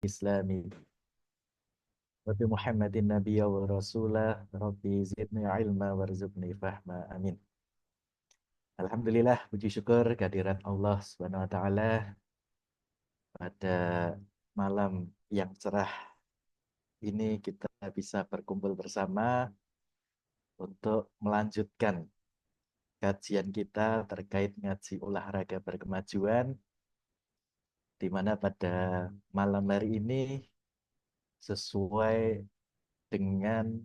Islami Nabi Muhammadin Nabiya wa Rasulah Rabbi zidni ilma warzuqni fahma amin. Alhamdulillah, puji syukur kehadirat Allah Subhanahu wa taala pada malam yang cerah ini kita bisa berkumpul bersama untuk melanjutkan kajian kita terkait ngaji olahraga berkemajuan, di mana pada malam hari ini sesuai dengan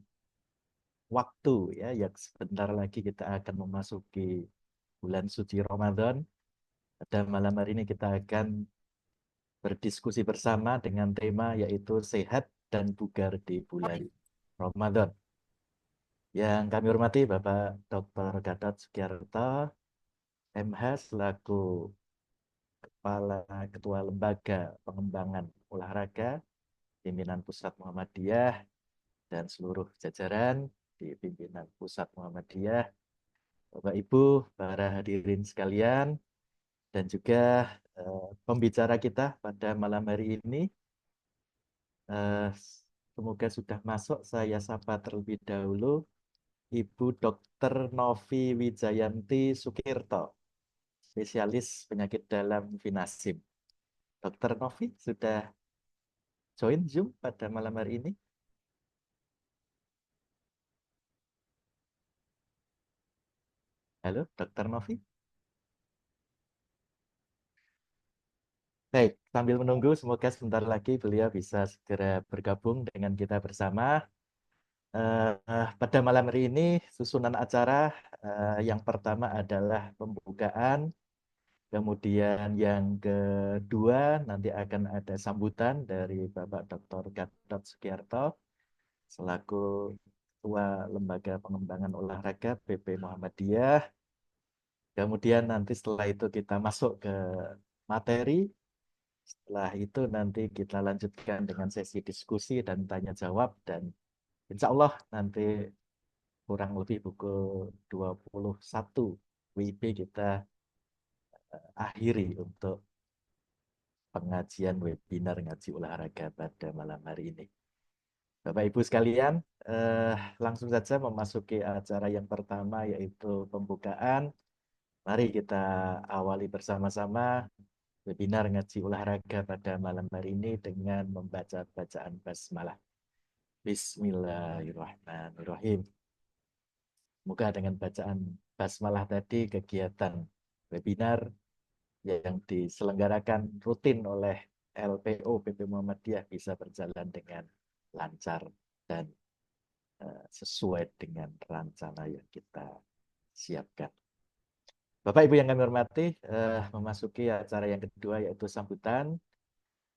waktu ya yang sebentar lagi kita akan memasuki bulan suci Ramadan. Pada malam hari ini kita akan berdiskusi bersama dengan tema yaitu sehat dan bugar di bulan Ramadan. Yang kami hormati Bapak Dr. Gatot Sugiarto, MH selaku Kepala Ketua Lembaga Pengembangan Olahraga Pimpinan Pusat Muhammadiyah dan seluruh jajaran di Pimpinan Pusat Muhammadiyah, Bapak Ibu, para hadirin sekalian, dan juga pembicara kita pada malam hari ini. Semoga sudah masuk. Saya sapa terlebih dahulu Ibu Dr. Novi Wijayanti Sukirto, spesialis penyakit dalam Vinasim. Dr. Novi sudah join Zoom pada malam hari ini? Halo, Dr. Novi. Baik, sambil menunggu, semoga sebentar lagi beliau bisa segera bergabung dengan kita bersama. Pada malam hari ini, susunan acara yang pertama adalah pembukaan, kemudian yang kedua nanti akan ada sambutan dari Bapak Dr. Gatot Sugiarto selaku Ketua Lembaga Pengembangan Olahraga PP Muhammadiyah. Kemudian nanti setelah itu kita masuk ke materi. Setelah itu nanti kita lanjutkan dengan sesi diskusi dan tanya jawab, dan insya Allah nanti kurang lebih pukul 21 WIB kita akhiri untuk pengajian webinar ngaji olahraga pada malam hari ini. Bapak Ibu sekalian, langsung saja memasuki acara yang pertama yaitu pembukaan. Mari kita awali bersama-sama webinar ngaji olahraga pada malam hari ini dengan membaca bacaan basmalah. Bismillahirrahmanirrahim. Semoga dengan bacaan basmalah tadi kegiatan webinar yang diselenggarakan rutin oleh LPO PP Muhammadiyah bisa berjalan dengan lancar dan sesuai dengan rencana yang kita siapkan. Bapak Ibu yang kami hormati, memasuki acara yang kedua yaitu sambutan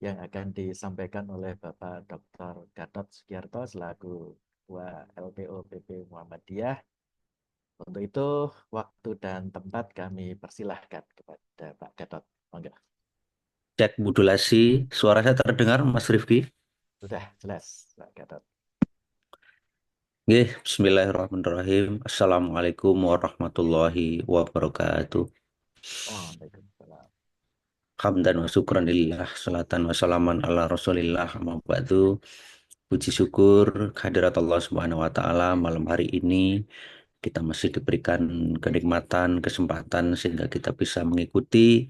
yang akan disampaikan oleh Bapak Dr. Gatot Sugiarto selaku Ketua LPO PP Muhammadiyah. Untuk itu, waktu dan tempat kami persilahkan kepada Pak Gatot. Monggo. Cek modulasi, suara saya terdengar, Mas Rifki? Sudah jelas, Pak Gatot. Bismillahirrahmanirrahim. Assalamualaikum warahmatullahi wabarakatuh. Waalaikumsalam. Hamdan wa syukran lillah, salatan wa salaman ala rasulillah, amma ba'du. Puji syukur kehadirat Allah Subhanahu wa taala, malam hari ini kita masih diberikan kenikmatan, kesempatan sehingga kita bisa mengikuti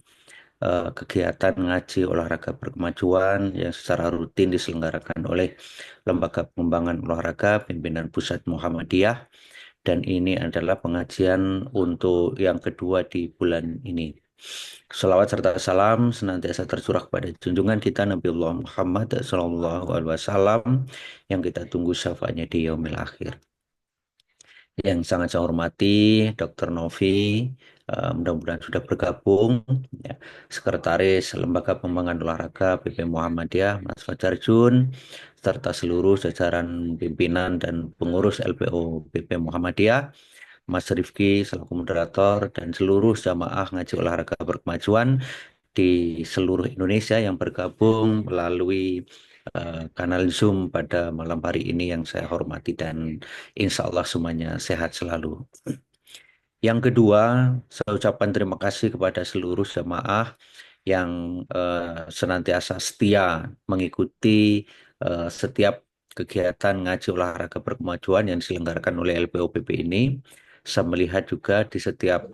kegiatan ngaji olahraga berkemajuan yang secara rutin diselenggarakan oleh Lembaga Pengembangan Olahraga Pimpinan Pusat Muhammadiyah, dan ini adalah pengajian untuk yang kedua di bulan ini. Salawat serta salam senantiasa tercurah kepada junjungan kita Nabiullah Muhammad SAW yang kita tunggu syafaatnya di yaumil akhir. Yang sangat saya hormati Dr. Novi, mudah-mudahan sudah bergabung, ya. Sekretaris Lembaga Pengembangan Olahraga PP Muhammadiyah, Mas Fajar Jun, serta seluruh jajaran pimpinan dan pengurus LPO PP Muhammadiyah, Mas Rifki selaku moderator, dan seluruh jamaah ngaji olahraga berkemajuan di seluruh Indonesia yang bergabung melalui kanal Zoom pada malam hari ini yang saya hormati, dan insya Allah semuanya sehat selalu. Yang kedua, saya ucapkan terima kasih kepada seluruh jamaah yang senantiasa setia mengikuti setiap kegiatan ngaji olahraga berkemajuan yang diselenggarakan oleh LPOPP ini. Saya melihat juga di setiap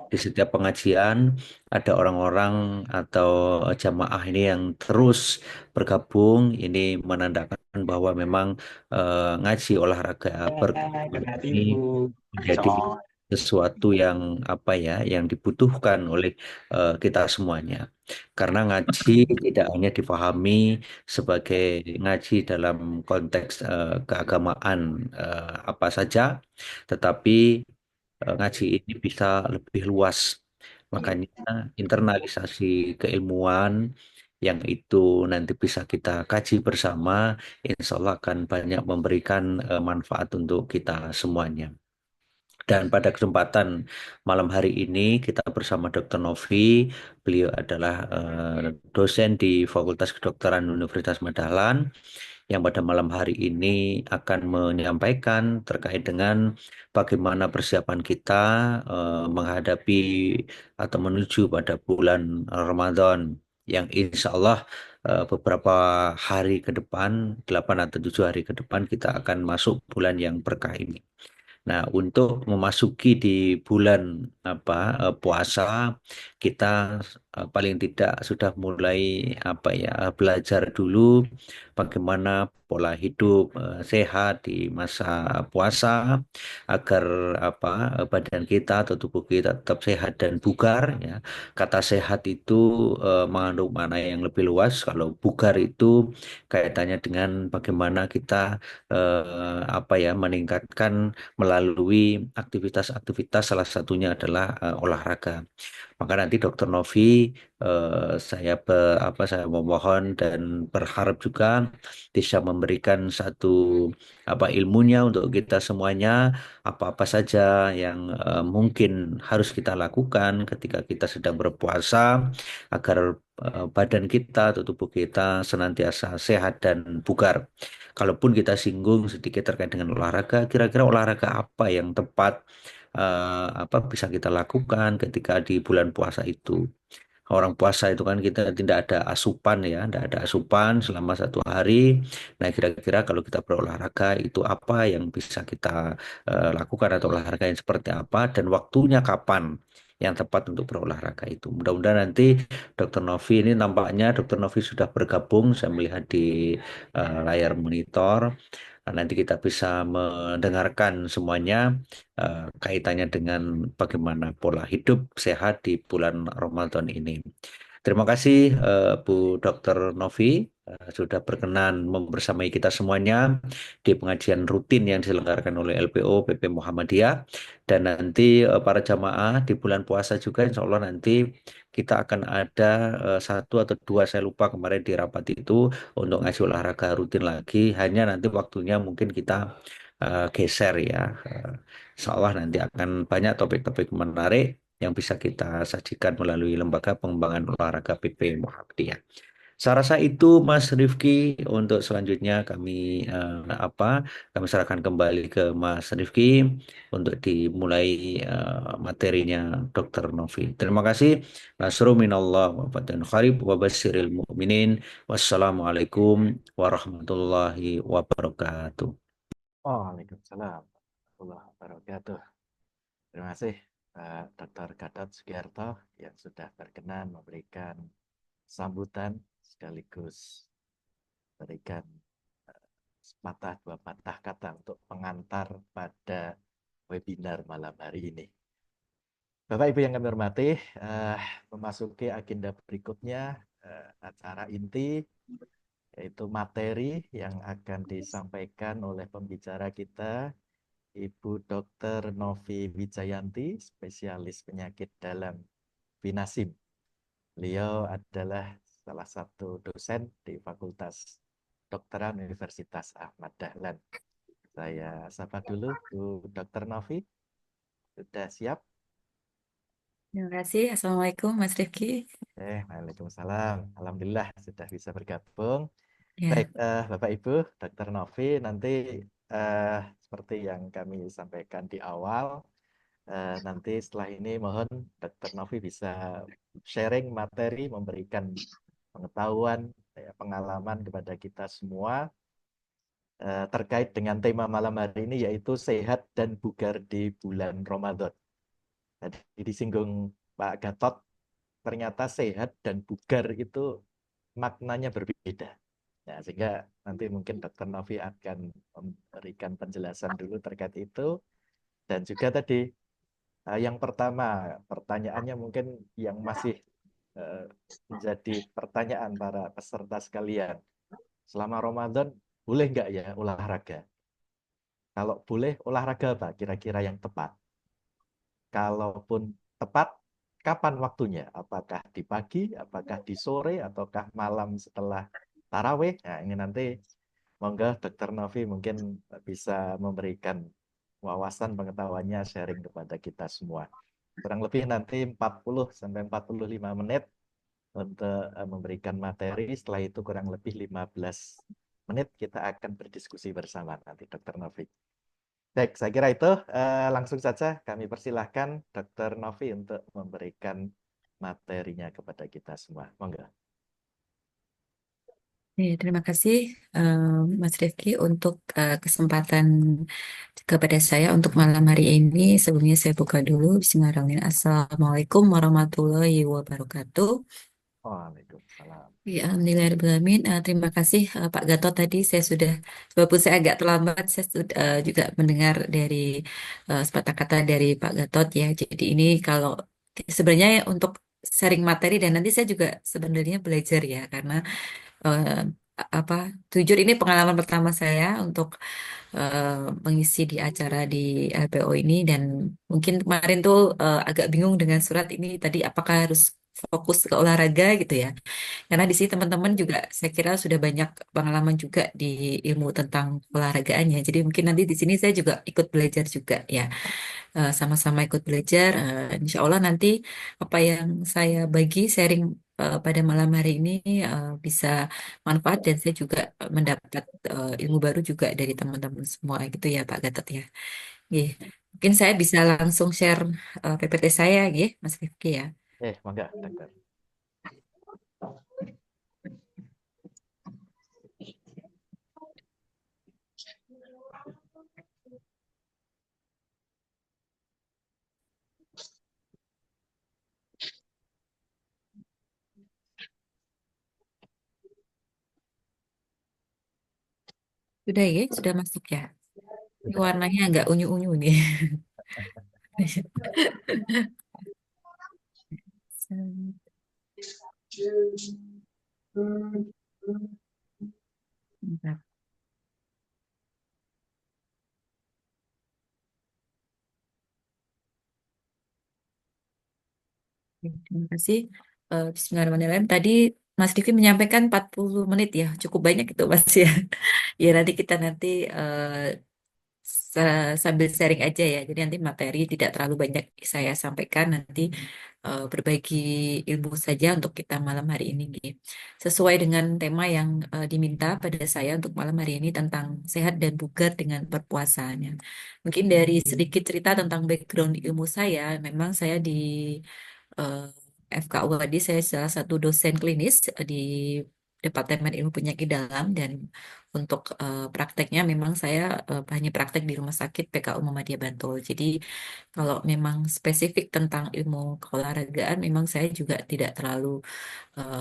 di setiap pengajian ada orang-orang atau jamaah ini yang terus bergabung. Ini menandakan bahwa memang ngaji olahraga berkemajuan ini menjadi sesuatu yang yang dibutuhkan oleh kita semuanya. Karena ngaji tidak hanya dipahami sebagai ngaji dalam konteks keagamaan apa saja, tetapi ngaji ini bisa lebih luas. Makanya internalisasi keilmuan yang itu nanti bisa kita kaji bersama, insya Allah akan banyak memberikan manfaat untuk kita semuanya. Dan pada kesempatan malam hari ini kita bersama Dr. Novi, beliau adalah dosen di Fakultas Kedokteran Universitas Medan yang pada malam hari ini akan menyampaikan terkait dengan bagaimana persiapan kita menghadapi atau menuju pada bulan Ramadan yang insya Allah beberapa hari ke depan, 8 atau 7 hari ke depan kita akan masuk bulan yang berkah ini. Nah, untuk memasuki di bulan puasa, kita paling tidak sudah mulai belajar dulu bagaimana pola hidup sehat di masa puasa agar badan kita atau tubuh kita tetap sehat dan bugar ya. Kata sehat itu mengandung makna yang lebih luas. Kalau bugar itu kaitannya dengan bagaimana kita meningkatkan melalui aktivitas-aktivitas salah satunya adalah olahraga. Maka nanti Dokter Novi saya memohon dan berharap juga bisa memberikan satu ilmunya untuk kita semuanya apa-apa saja yang mungkin harus kita lakukan ketika kita sedang berpuasa agar badan kita atau tubuh kita senantiasa sehat dan bugar. Kalaupun kita singgung sedikit terkait dengan olahraga, kira-kira olahraga apa yang tepat bisa kita lakukan ketika di bulan puasa itu? Orang puasa itu kan kita tidak ada asupan ya, tidak ada asupan selama 1 hari. Nah, kira-kira kalau kita berolahraga itu apa yang bisa kita lakukan atau olahraga yang seperti apa dan waktunya kapan yang tepat untuk berolahraga itu. Mudah-mudahan nanti Dokter Novi ini nampaknya Dokter Novi sudah bergabung, saya melihat di layar monitor. Nah, nanti kita bisa mendengarkan semuanya kaitannya dengan bagaimana pola hidup sehat di bulan Ramadan ini. Terima kasih Bu Dr. Novi sudah berkenan membersamai kita semuanya di pengajian rutin yang diselenggarakan oleh LPO PP Muhammadiyah dan nanti para jamaah di bulan puasa juga insya Allah nanti kita akan ada 1 atau 2 saya lupa kemarin di rapat itu untuk ngaji olahraga rutin lagi hanya nanti waktunya mungkin kita geser ya. Insya Allah nanti akan banyak topik-topik menarik yang bisa kita sajikan melalui Lembaga Pengembangan Olahraga PP Muhammadiyah. Saya rasa itu Mas Rifki untuk selanjutnya kami serahkan kembali ke Mas Rifki untuk dimulai materinya Dr. Novi. Terima kasih. Nasru minallah wa fatun kharib wa basyiril mu'minin. Wassalamualaikum warahmatullahi wabarakatuh. Waalaikumsalam warahmatullahi wabarakatuh. Terima kasih Pak Dr. Gatot Sugiarto yang sudah berkenan memberikan sambutan sekaligus berikan sepatah dua patah kata untuk pengantar pada webinar malam hari ini. Bapak Ibu yang kami hormati, memasuki agenda berikutnya, acara inti yaitu materi yang akan disampaikan oleh pembicara kita, Ibu Dr. Novi Wijayanti, spesialis penyakit dalam Binasim. Beliau adalah salah satu dosen di Fakultas Kedokteran Universitas Ahmad Dahlan. Saya sapa dulu Bu Dr. Novi. Sudah siap? Terima kasih. Assalamualaikum Mas Rifki. Waalaikumsalam. Alhamdulillah sudah bisa bergabung. Baik, Ya, Bapak Ibu, Dr. Novi, nanti seperti yang kami sampaikan di awal, nanti setelah ini mohon Dr. Novi bisa sharing materi, memberikan pengetahuan, pengalaman kepada kita semua terkait dengan tema malam hari ini, yaitu sehat dan bugar di bulan Ramadan. Tadi disinggung Pak Gatot, ternyata sehat dan bugar itu maknanya berbeda. Ya, sehingga nanti mungkin Dr. Novi akan memberikan penjelasan dulu terkait itu. Dan juga tadi yang pertama, pertanyaannya mungkin yang masih menjadi pertanyaan para peserta sekalian. Selama Ramadan, boleh nggak ya olahraga? Kalau boleh, olahraga apa kira-kira yang tepat? Kalaupun tepat, kapan waktunya? Apakah di pagi, apakah di sore, ataukah malam setelah tarawih? Nah, ini nanti monggo Dr. Novi mungkin bisa memberikan wawasan pengetahuannya, sharing kepada kita semua. Kurang lebih nanti 40 sampai 45 menit untuk memberikan materi. Setelah itu kurang lebih 15 menit kita akan berdiskusi bersama nanti Dr. Novi. Baik, saya kira itu langsung saja kami persilahkan Dr. Novi untuk memberikan materinya kepada kita semua. Monggo. Terima kasih Mas Rifki untuk kesempatan kepada saya untuk malam hari ini. Sebelumnya saya buka dulu. Bismillahirrahmanirrahim. Assalamualaikum warahmatullahi wabarakatuh. Waalaikumsalam. Ya, Alhamdulillahirrahmanirrahim. Terima kasih Pak Gatot tadi saya sudah, walaupun saya agak terlambat, saya sudah, juga mendengar dari sepatah kata dari Pak Gatot ya. Jadi ini kalau sebenarnya untuk sharing materi dan nanti saya juga sebenarnya belajar ya karena eh, apa jujur ini pengalaman pertama saya untuk eh, mengisi di acara di LPO ini dan mungkin kemarin tuh agak bingung dengan surat ini tadi apakah harus fokus ke olahraga gitu ya. Karena di sini teman-teman juga saya kira sudah banyak pengalaman juga di ilmu tentang olahragaannya. Jadi mungkin nanti di sini saya juga ikut belajar juga ya. Sama-sama ikut belajar. Insya Allah nanti apa yang saya bagi sharing pada malam hari ini bisa manfaat dan saya juga mendapat ilmu baru juga dari teman-teman semua gitu ya Pak Gatot ya. Nggih. Mungkin saya bisa langsung share PPT saya, nggih, Mas Rifki ya. Monggo, Dokter. Sudah ya, sudah masuk ya. Ini warnanya agak unyu-unyu nih. Bentar. Oke, terima kasih. Bismillahirrahmanirrahim. Tadi Mas Diki menyampaikan 40 menit ya. Cukup banyak itu Mas ya. Ya nanti kita nanti sambil sharing aja ya. Jadi nanti materi tidak terlalu banyak saya sampaikan. Nanti berbagi ilmu saja untuk kita malam hari ini. Gitu. Sesuai dengan tema yang diminta pada saya untuk malam hari ini tentang sehat dan bugar dengan berpuasanya. Mungkin dari sedikit cerita tentang background ilmu saya, memang saya di eh, FKUHD saya salah satu dosen klinis di Departemen Ilmu Penyakit Dalam dan untuk prakteknya memang saya hanya praktek di Rumah Sakit PKU Muhammadiyah Bantul. Jadi kalau memang spesifik tentang ilmu keolahragaan memang saya juga tidak terlalu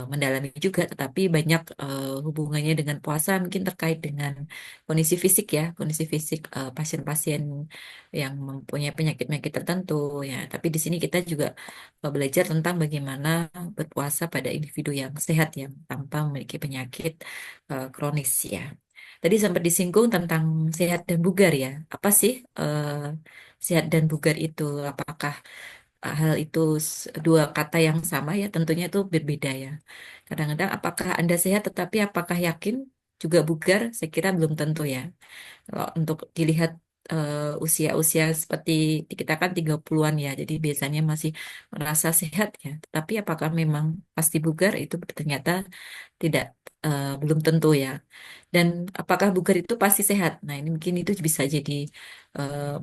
mendalami juga, tetapi banyak hubungannya dengan puasa mungkin terkait dengan kondisi fisik ya, kondisi fisik pasien-pasien yang mempunyai penyakit-penyakit tertentu ya. Tapi di sini kita juga belajar tentang bagaimana berpuasa pada individu yang sehat yang tanpa memiliki penyakit kronis ya. Tadi sempat disinggung tentang sehat dan bugar ya. Apa sih sehat dan bugar itu? Apakah hal itu dua kata yang sama ya? Tentunya itu berbeda ya. Kadang-kadang apakah Anda sehat tetapi apakah yakin juga bugar? Saya kira belum tentu ya. Kalau untuk dilihat usia-usia seperti kita kan 30-an ya, jadi biasanya masih merasa sehat ya. Tapi apakah memang pasti bugar itu ternyata tidak belum tentu ya. Dan apakah bugar itu pasti sehat? Nah, ini mungkin itu bisa jadi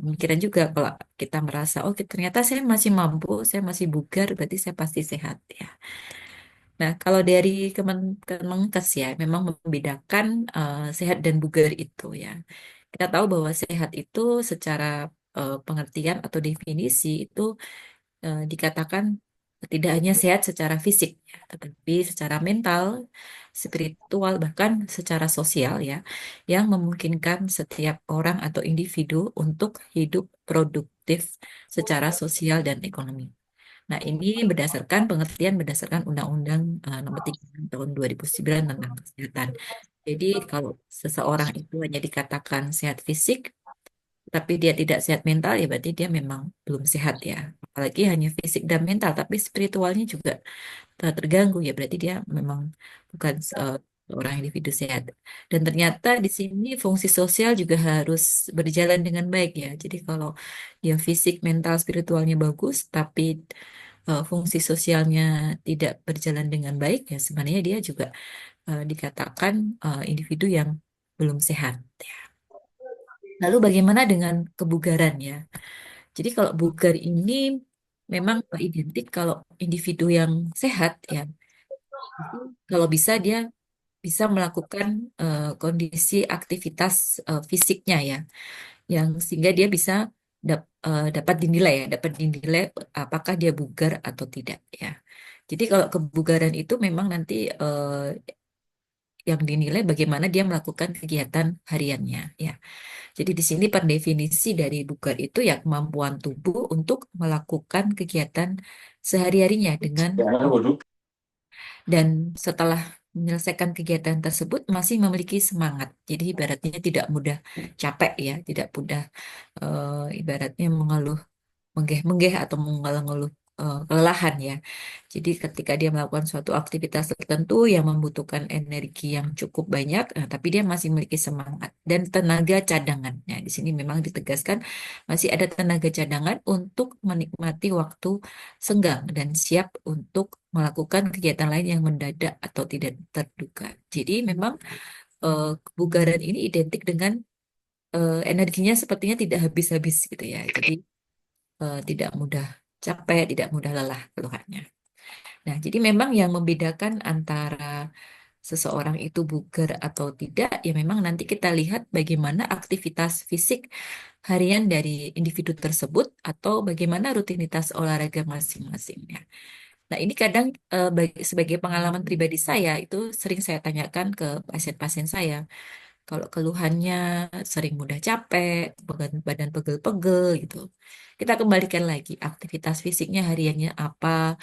pemikiran juga kalau kita merasa, oh ternyata saya masih mampu, saya masih bugar, berarti saya pasti sehat ya. Nah, kalau dari Kemenkes ya, memang membedakan sehat dan bugar itu ya. Kita tahu bahwa sehat itu secara pengertian atau definisi itu dikatakan tidak hanya sehat secara fisik, ya, tetapi secara mental, spiritual, bahkan secara sosial ya, yang memungkinkan setiap orang atau individu untuk hidup produktif secara sosial dan ekonomi. Nah, ini berdasarkan pengertian berdasarkan Undang-Undang Nomor 3 tahun 2009 tentang kesehatan. Jadi, kalau seseorang itu hanya dikatakan sehat fisik, tapi dia tidak sehat mental, ya berarti dia memang belum sehat ya. Apalagi hanya fisik dan mental, tapi spiritualnya juga terganggu, ya berarti dia memang bukan seorang individu sehat. Dan ternyata di sini fungsi sosial juga harus berjalan dengan baik ya. Jadi kalau dia fisik, mental, spiritualnya bagus, tapi fungsi sosialnya tidak berjalan dengan baik, ya sebenarnya dia juga dikatakan individu yang belum sehat. Ya. Lalu bagaimana dengan kebugaran ya? Jadi kalau bugar ini memang identik kalau individu yang sehat ya, itu kalau bisa dia bisa melakukan kondisi aktivitas fisiknya ya, yang sehingga dia bisa dapat dinilai ya, dapat dinilai apakah dia bugar atau tidak ya. Jadi kalau kebugaran itu memang nanti yang dinilai bagaimana dia melakukan kegiatan hariannya ya. Jadi di sini per definisi dari bugar itu ya kemampuan tubuh untuk melakukan kegiatan sehari-harinya dengan dan setelah menyelesaikan kegiatan tersebut masih memiliki semangat. Jadi ibaratnya tidak mudah capek ya, tidak mudah ibaratnya mengeluh menggeh-menggeh atau mengeluh kelelahan ya. Jadi ketika dia melakukan suatu aktivitas tertentu yang membutuhkan energi yang cukup banyak, tapi dia masih memiliki semangat dan tenaga cadangan. Nah, di sini memang ditegaskan masih ada tenaga cadangan untuk menikmati waktu senggang dan siap untuk melakukan kegiatan lain yang mendadak atau tidak terduga. Jadi memang kebugaran ini identik dengan energinya sepertinya tidak habis-habis gitu ya. Jadi tidak mudah capek, tidak mudah lelah keluhannya. Nah, jadi memang yang membedakan antara seseorang itu bugar atau tidak, ya memang nanti kita lihat bagaimana aktivitas fisik harian dari individu tersebut atau bagaimana rutinitas olahraga masing-masingnya. Nah, ini kadang sebagai pengalaman pribadi saya itu sering saya tanyakan ke pasien-pasien saya. Kalau keluhannya sering mudah capek, badan badan pegel-pegel gitu. Kita kembalikan lagi aktivitas fisiknya hariannya apa,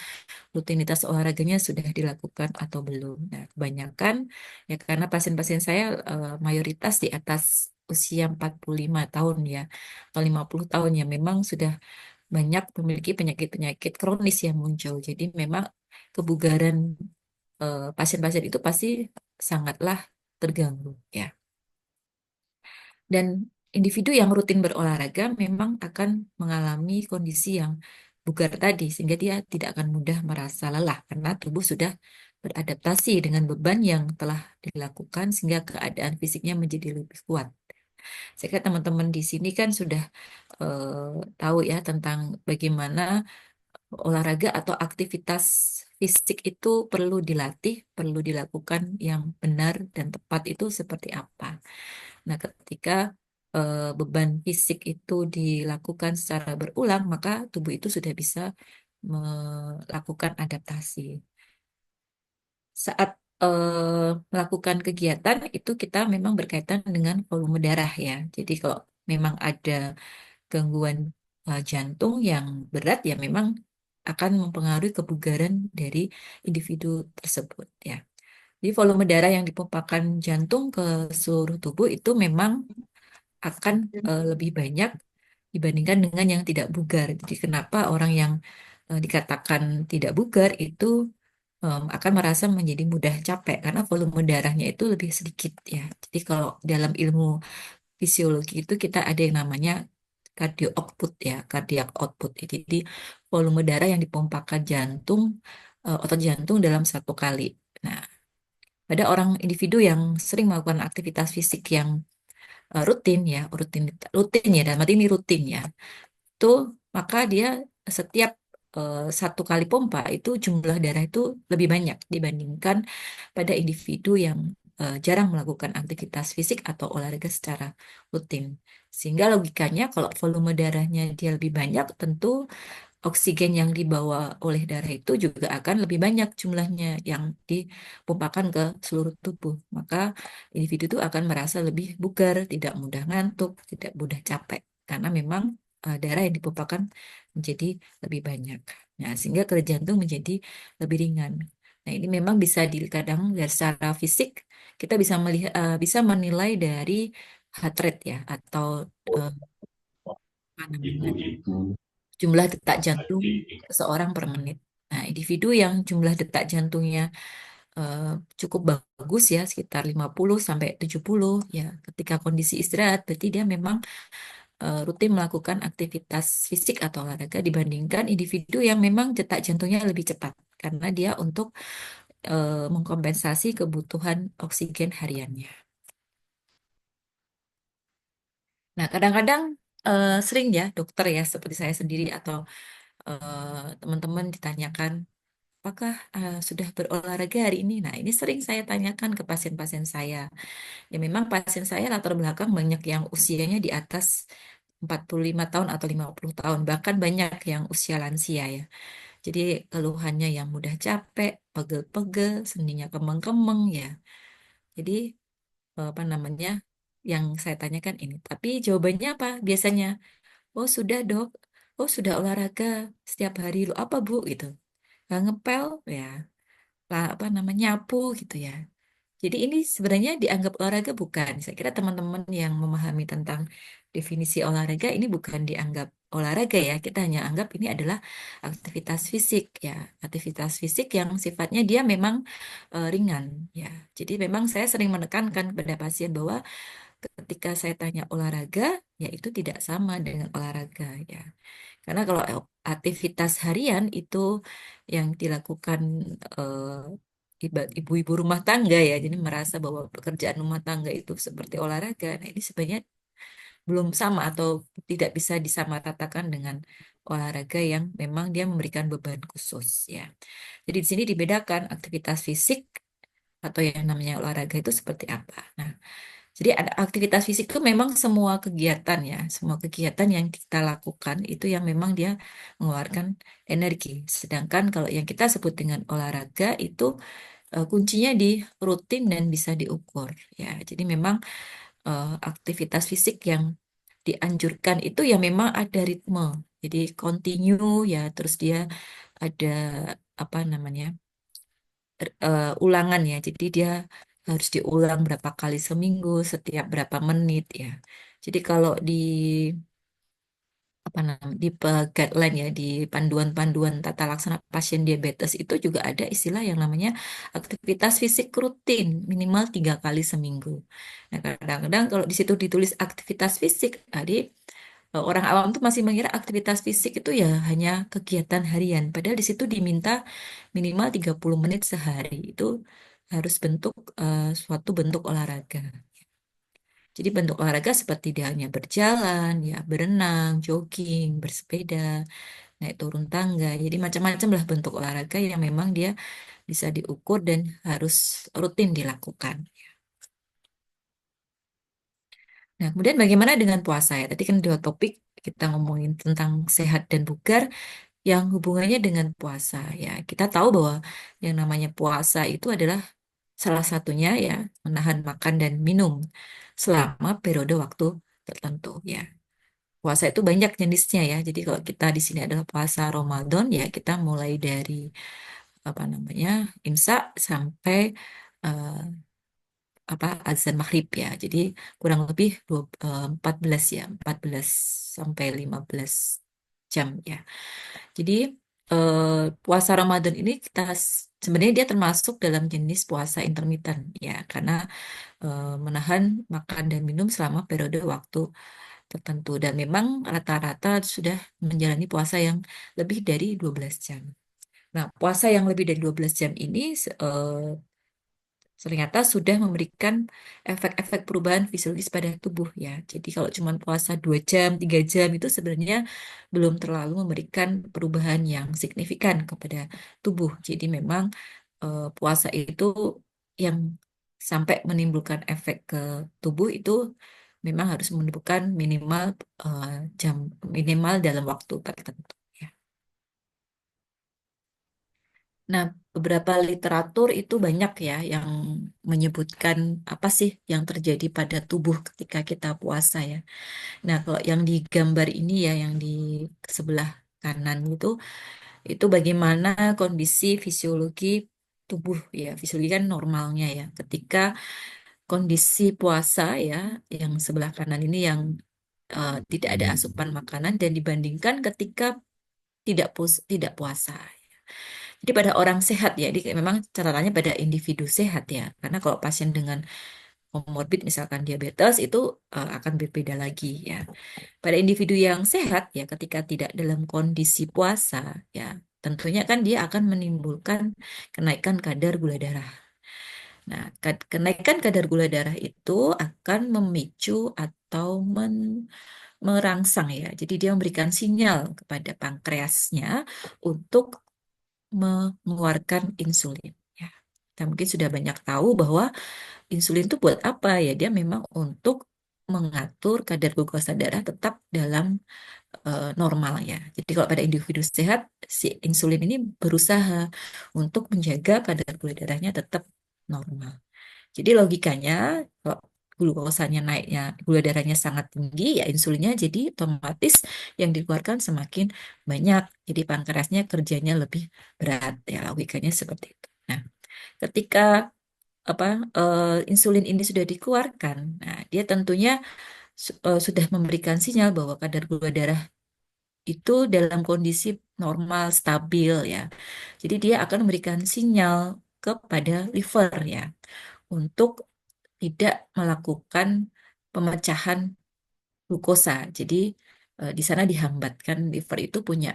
rutinitas olahraganya sudah dilakukan atau belum. Nah, kebanyakan ya karena pasien-pasien saya mayoritas di atas usia 45 tahun ya, atau 50 tahun ya memang sudah banyak memiliki penyakit-penyakit kronis yang muncul. Jadi memang kebugaran pasien-pasien itu pasti sangatlah terganggu ya. Dan individu yang rutin berolahraga memang akan mengalami kondisi yang bugar tadi, sehingga dia tidak akan mudah merasa lelah karena tubuh sudah beradaptasi dengan beban yang telah dilakukan sehingga keadaan fisiknya menjadi lebih kuat. Saya kira teman-teman di sini kan sudah tahu ya tentang bagaimana olahraga atau aktivitas fisik itu perlu dilatih, perlu dilakukan yang benar dan tepat itu seperti apa. Nah, ketika beban fisik itu dilakukan secara berulang, maka tubuh itu sudah bisa melakukan adaptasi. Saat melakukan kegiatan itu kita memang berkaitan dengan volume darah ya. Jadi kalau memang ada gangguan jantung yang berat ya memang akan mempengaruhi kebugaran dari individu tersebut ya. Jadi volume darah yang dipompakan jantung ke seluruh tubuh itu memang akan lebih banyak dibandingkan dengan yang tidak bugar. Jadi kenapa orang yang dikatakan tidak bugar itu akan merasa menjadi mudah capek karena volume darahnya itu lebih sedikit ya. Jadi kalau dalam ilmu fisiologi itu kita ada yang namanya cardio output ya, cardiac output. Jadi volume darah yang dipompakan jantung otot jantung dalam satu kali. Nah, Pada orang individu yang sering melakukan aktivitas fisik yang rutin ya, rutin ya, dalam arti ini rutin ya, itu maka dia setiap satu kali pompa itu jumlah darah itu lebih banyak dibandingkan pada individu yang jarang melakukan aktivitas fisik atau olahraga secara rutin. Sehingga logikanya kalau volume darahnya dia lebih banyak, tentu oksigen yang dibawa oleh darah itu juga akan lebih banyak jumlahnya yang dipompakan ke seluruh tubuh. Maka individu itu akan merasa lebih bugar, tidak mudah ngantuk, tidak mudah capek. Karena memang darah yang dipompakan menjadi lebih banyak. Nah, sehingga kerja jantung menjadi lebih ringan. Nah, ini memang bisa kadang dari secara fisik kita bisa melihat, bisa menilai dari heart rate ya, atau eh, apa namanya, jumlah detak jantung seseorang per menit. Nah, individu yang jumlah detak jantungnya eh, cukup bagus ya, sekitar 50 sampai 70 ya, ketika kondisi istirahat berarti dia memang rutin melakukan aktivitas fisik atau olahraga dibandingkan individu yang memang detak jantungnya lebih cepat karena dia untuk mengkompensasi kebutuhan oksigen hariannya. Nah, kadang-kadang sering ya dokter ya seperti saya sendiri atau teman-teman ditanyakan, apakah sudah berolahraga hari ini? Nah, ini sering saya tanyakan ke pasien-pasien saya. Ya memang pasien saya latar belakang banyak yang usianya di atas 45 tahun atau 50 tahun. Bahkan banyak yang usia lansia ya. Jadi keluhannya yang mudah capek, pegel-pegel, sendinya kemeng-kemeng ya. Jadi apa namanya, yang saya tanyakan ini. Tapi jawabannya apa biasanya? Oh sudah dok, oh sudah olahraga setiap hari. Lo apa bu gitu? Nggak ngepel ya, lah apa namanya, nyapu gitu ya. Jadi ini sebenarnya dianggap olahraga bukan. Saya kira teman-teman yang memahami tentang definisi olahraga ini bukan dianggap olahraga ya. Kita hanya anggap ini adalah aktivitas fisik ya. Aktivitas fisik yang sifatnya dia memang ringan ya. Jadi memang saya sering menekankan kepada pasien bahwa ketika saya tanya olahraga, ya itu tidak sama dengan olahraga ya. Karena kalau aktivitas harian itu yang dilakukan ibu-ibu rumah tangga ya, jadi merasa bahwa pekerjaan rumah tangga itu seperti olahraga. Nah, ini sebenarnya belum sama atau tidak bisa disamaratakan dengan olahraga yang memang dia memberikan beban khusus ya. Jadi di sini dibedakan aktivitas fisik atau yang namanya olahraga itu seperti apa. Nah, jadi ada aktivitas fisik itu memang semua kegiatan ya, semua kegiatan yang kita lakukan itu yang memang dia mengeluarkan energi. Sedangkan kalau yang kita sebut dengan olahraga itu kuncinya di rutin dan bisa diukur ya. Jadi memang aktivitas fisik yang dianjurkan itu ya memang ada ritme. Jadi continue ya, terus dia ada apa namanya, ulangan ya. Jadi dia harus diulang berapa kali seminggu, setiap berapa menit ya. Jadi kalau di apa namanya, di guideline ya, di panduan-panduan tata laksana pasien diabetes itu juga ada istilah yang namanya aktivitas fisik rutin minimal 3 kali seminggu. Nah, kadang-kadang kalau di situ ditulis aktivitas fisik, tadi orang awam tuh masih mengira aktivitas fisik itu ya hanya kegiatan harian. Padahal di situ diminta minimal 30 menit sehari. Itu harus bentuk suatu bentuk olahraga. Jadi bentuk olahraga seperti dia hanya berjalan, ya berenang, jogging, bersepeda, naik turun tangga. Jadi macam-macam lah bentuk olahraga yang memang dia bisa diukur dan harus rutin dilakukan. Nah, kemudian bagaimana dengan puasa ya? Tadi kan dua topik kita ngomongin tentang sehat dan bugar yang hubungannya dengan puasa ya. Kita tahu bahwa yang namanya puasa itu adalah salah satunya ya menahan makan dan minum selama periode waktu tertentu ya. Puasa itu banyak jenisnya ya. Jadi kalau kita di sini adalah puasa Ramadan ya, kita mulai dari apa namanya, imsak sampai eh, apa, azan maghrib ya. Jadi kurang lebih 14 ya, 14 sampai 15 jam ya. Jadi eh, puasa Ramadan ini kita sebenarnya dia termasuk dalam jenis puasa intermittent ya, karena menahan makan dan minum selama periode waktu tertentu dan memang rata-rata sudah menjalani puasa yang lebih dari 12 jam. Nah, puasa yang lebih dari 12 jam ini ternyata sudah memberikan efek-efek perubahan fisiologis pada tubuh ya. Jadi kalau cuma puasa 2 jam, 3 jam itu sebenarnya belum terlalu memberikan perubahan yang signifikan kepada tubuh. Jadi memang puasa itu yang sampai menimbulkan efek ke tubuh itu memang harus menentukan minimal eh, jam minimal dalam waktu tertentu. Ya. Nah, beberapa literatur itu banyak ya yang menyebutkan apa sih yang terjadi pada tubuh ketika kita puasa ya. Nah, kalau yang di gambar ini ya, yang di sebelah kanan itu bagaimana kondisi fisiologi tubuh ya, fisiologi kan normalnya ya. Ketika kondisi puasa ya, yang sebelah kanan ini yang tidak ada asupan makanan dan dibandingkan ketika tidak puasa. Jadi pada orang sehat ya, jadi memang catatannya pada individu sehat ya. Karena kalau pasien dengan komorbid misalkan diabetes itu akan berbeda lagi ya. Pada individu yang sehat ya ketika tidak dalam kondisi puasa ya, tentunya kan dia akan menimbulkan kenaikan kadar gula darah. Nah, kenaikan kadar gula darah itu akan memicu atau merangsang ya. Jadi dia memberikan sinyal kepada pankreasnya untuk mengeluarkan insulin. Ya. Kita mungkin sudah banyak tahu bahwa insulin itu buat apa ya? Dia memang untuk mengatur kadar glukosa darah tetap dalam normal ya. Jadi kalau pada individu sehat, si insulin ini berusaha untuk menjaga kadar gula darahnya tetap normal. Jadi logikanya kalau glukosanya naiknya, gula darahnya sangat tinggi, ya insulinnya jadi otomatis yang dikeluarkan semakin banyak. Jadi pankreasnya kerjanya lebih berat ya logikanya seperti itu. Nah, ketika apa insulin ini sudah dikeluarkan, nah dia tentunya sudah memberikan sinyal bahwa kadar gula darah itu dalam kondisi normal stabil ya. Jadi dia akan memberikan sinyal kepada liver ya untuk tidak melakukan pemecahan glukosa. Jadi di sana dihambatkan liver itu punya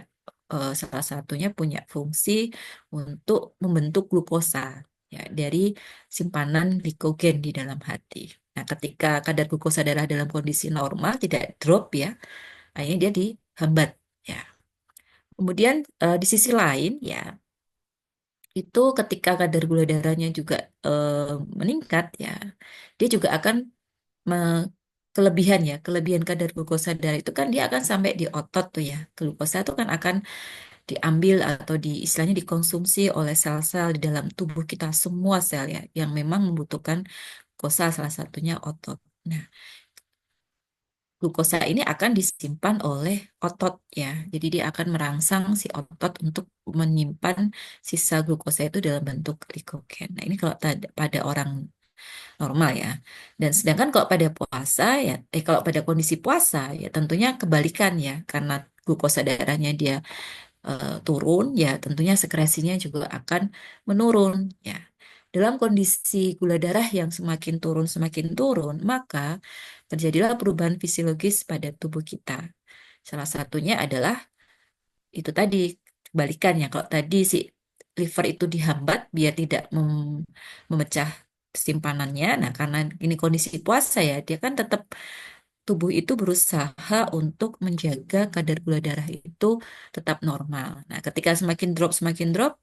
salah satunya punya fungsi untuk membentuk glukosa ya dari simpanan glikogen di dalam hati. Nah, ketika kadar glukosa darah dalam kondisi normal tidak drop ya, akhirnya dia dihambat ya. Kemudian di sisi lain ya itu ketika kadar gula darahnya juga meningkat ya, dia juga akan kelebihan ya, kelebihan kadar glukosa darah itu kan dia akan sampai di otot tuh ya. Glukosa itu kan akan diambil atau istilahnya dikonsumsi oleh sel-sel di dalam tubuh kita semua sel ya, yang memang membutuhkan glukosa salah satunya otot. Nah, glukosa ini akan disimpan oleh otot ya. Jadi dia akan merangsang si otot untuk menyimpan sisa glukosa itu dalam bentuk glikogen. Nah, ini kalau pada orang normal ya. Dan sedangkan kalau pada puasa ya, kalau pada kondisi puasa ya tentunya kebalikan ya, karena glukosa darahnya dia turun ya, tentunya sekresinya juga akan menurun ya. Dalam kondisi gula darah yang semakin turun, maka terjadilah perubahan fisiologis pada tubuh kita. Salah satunya adalah itu tadi kebalikannya. Kalau tadi si liver itu dihambat biar tidak memecah simpanannya. Nah, karena ini kondisi puasa ya, dia kan tetap tubuh itu berusaha untuk menjaga kadar gula darah itu tetap normal. Nah, ketika semakin drop,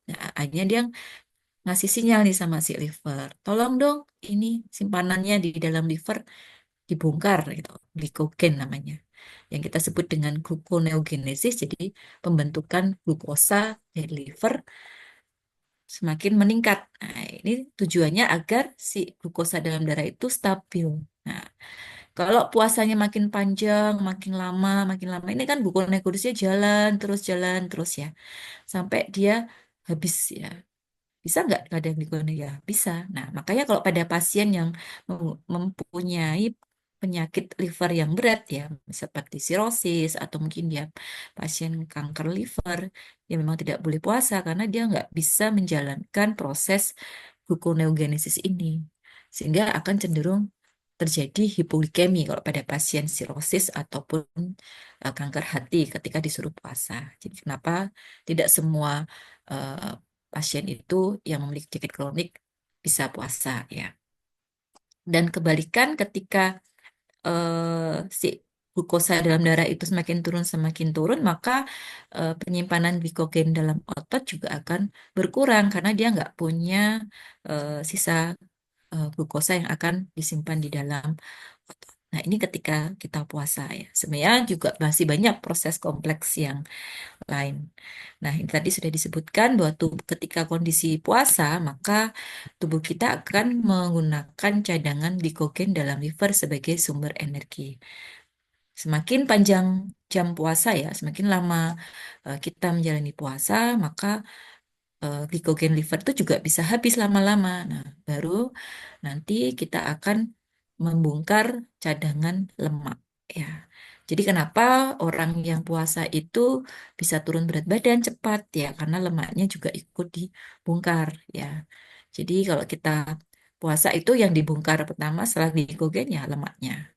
nah, akhirnya dia ngasih sinyal nih sama si liver. Tolong dong, ini simpanannya di dalam liver dibongkar gitu, glikogen namanya. Yang kita sebut dengan gluconeogenesis, jadi pembentukan glukosa dari liver semakin meningkat. Nah, ini tujuannya agar si glukosa dalam darah itu stabil. Nah, kalau puasanya makin panjang, makin lama, ini kan gluconeogenesisnya jalan terus ya, sampai dia habis ya. Bisa nggak kadang digone ya? Bisa. Nah, makanya kalau pada pasien yang mempunyai penyakit liver yang berat ya, seperti sirosis atau mungkin dia pasien kanker liver, ya memang tidak boleh puasa karena dia nggak bisa menjalankan proses gluconeogenesis ini. Sehingga akan cenderung terjadi hipoglikemi kalau pada pasien sirosis ataupun kanker hati ketika disuruh puasa. Jadi kenapa tidak semua eh, pasien itu yang memiliki penyakit kronik bisa puasa ya. Dan kebalikan ketika si glukosa dalam darah itu semakin turun, maka penyimpanan glikogen dalam otot juga akan berkurang karena dia nggak punya sisa glukosa yang akan disimpan di dalam otot. Nah, ini ketika kita puasa ya. Sebenarnya juga masih banyak proses kompleks yang lain. Nah, ini tadi sudah disebutkan bahwa ketika kondisi puasa, maka tubuh kita akan menggunakan cadangan glikogen dalam liver sebagai sumber energi. Semakin panjang jam puasa ya, semakin lama kita menjalani puasa, maka glikogen liver itu juga bisa habis lama-lama. Nah, baru nanti kita akan membongkar cadangan lemak ya. Jadi kenapa orang yang puasa itu bisa turun berat badan cepat ya, karena lemaknya juga ikut dibongkar ya. Jadi kalau kita puasa itu yang dibongkar pertama setelah glikogen ya lemaknya.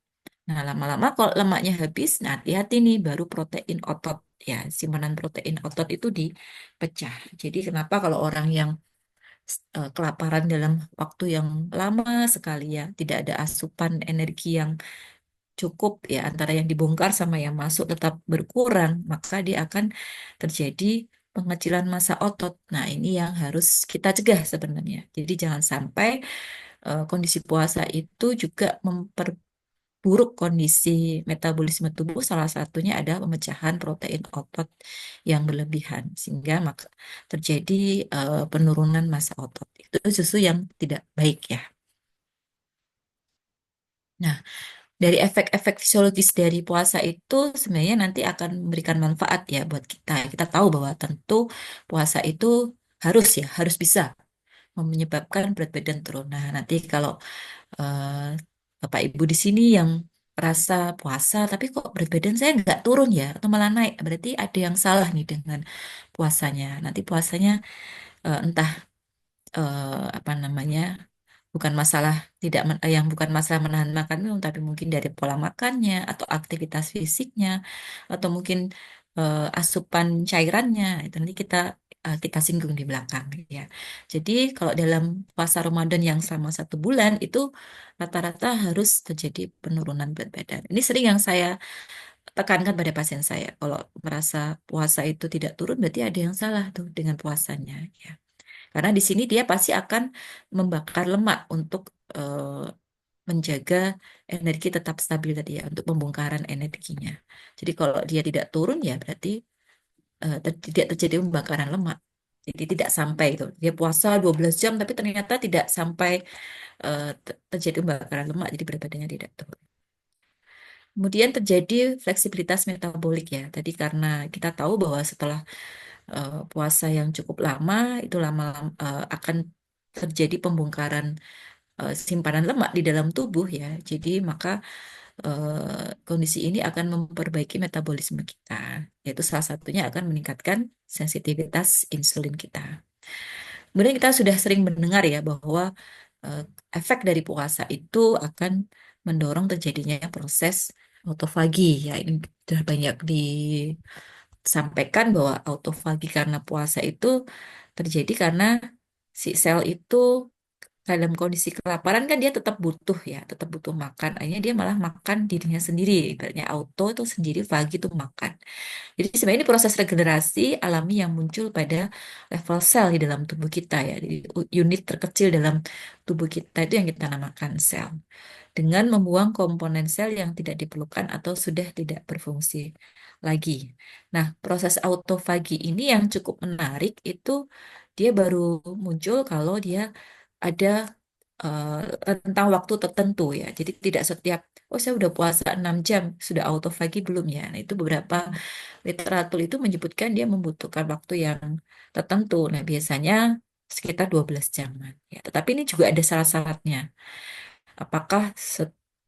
Nah, lama-lama kalau lemaknya habis, nah hati-hati nih baru protein otot ya, simpanan protein otot itu dipecah. Jadi kenapa kalau orang yang kelaparan dalam waktu yang lama sekali ya, tidak ada asupan energi yang cukup ya antara yang dibongkar sama yang masuk tetap berkurang, maka dia akan terjadi pengecilan massa otot. Nah, ini yang harus kita cegah sebenarnya. Jadi jangan sampai kondisi puasa itu juga buruk kondisi metabolisme tubuh, salah satunya adalah pemecahan protein otot yang berlebihan sehingga maka terjadi penurunan massa otot. Itu sesuatu yang tidak baik ya. Nah, dari efek-efek fisiologis dari puasa itu sebenarnya nanti akan memberikan manfaat ya buat kita. Kita tahu bahwa tentu puasa itu harus bisa menyebabkan berat badan turun. Nah, nanti kalau eh, Bapak Ibu di sini yang merasa puasa, tapi kok berat badan saya nggak turun ya, atau malah naik, berarti ada yang salah nih dengan puasanya. Nanti puasanya entah apa namanya, bukan masalah tidak yang bukan masalah menahan makan minum, tapi mungkin dari pola makannya atau aktivitas fisiknya atau mungkin asupan cairannya itu nanti kita singgung di belakang ya. Jadi kalau dalam puasa Ramadan yang selama 1 bulan itu rata-rata harus terjadi penurunan berat badan. Ini sering yang saya tekankan pada pasien saya. Kalau merasa puasa itu tidak turun, berarti ada yang salah tuh dengan puasanya ya. Karena di sini dia pasti akan membakar lemak untuk eh, menjaga energi tetap stabil tadi ya, untuk pembongkaran energinya. Jadi kalau dia tidak turun ya berarti tidak terjadi pembakaran lemak. Jadi tidak sampai itu. Dia puasa 12 jam tapi ternyata tidak sampai terjadi pembakaran lemak, jadi berat badannya tidak turun. Kemudian terjadi fleksibilitas metabolik ya. Tadi karena kita tahu bahwa setelah puasa yang cukup lama itu lama akan terjadi pembongkaran simpanan lemak di dalam tubuh ya. Jadi maka kondisi ini akan memperbaiki metabolisme kita. Yaitu salah satunya akan meningkatkan sensitivitas insulin kita. Kemudian kita sudah sering mendengar ya bahwa eh, efek dari puasa itu akan mendorong terjadinya proses autofagi ya. Ini sudah banyak disampaikan bahwa autofagi karena puasa itu terjadi karena si sel itu dalam kondisi kelaparan kan dia tetap butuh makan. Akhirnya dia malah makan dirinya sendiri. Ibaratnya auto itu sendiri, fagi itu makan. Jadi sebenarnya ini proses regenerasi alami yang muncul pada level sel di dalam tubuh kita ya. Jadi unit terkecil dalam tubuh kita itu yang kita namakan sel. Dengan membuang komponen sel yang tidak diperlukan atau sudah tidak berfungsi lagi. Nah, proses autofagi ini yang cukup menarik itu dia baru muncul kalau dia ada rentang waktu tertentu ya. Jadi tidak setiap, oh saya udah puasa 6 jam, sudah autofagi belum ya. Nah, itu beberapa literatur itu menyebutkan dia membutuhkan waktu yang tertentu. Nah, biasanya sekitar 12 jam. Ya, tetapi ini juga ada syarat-syaratnya. Apakah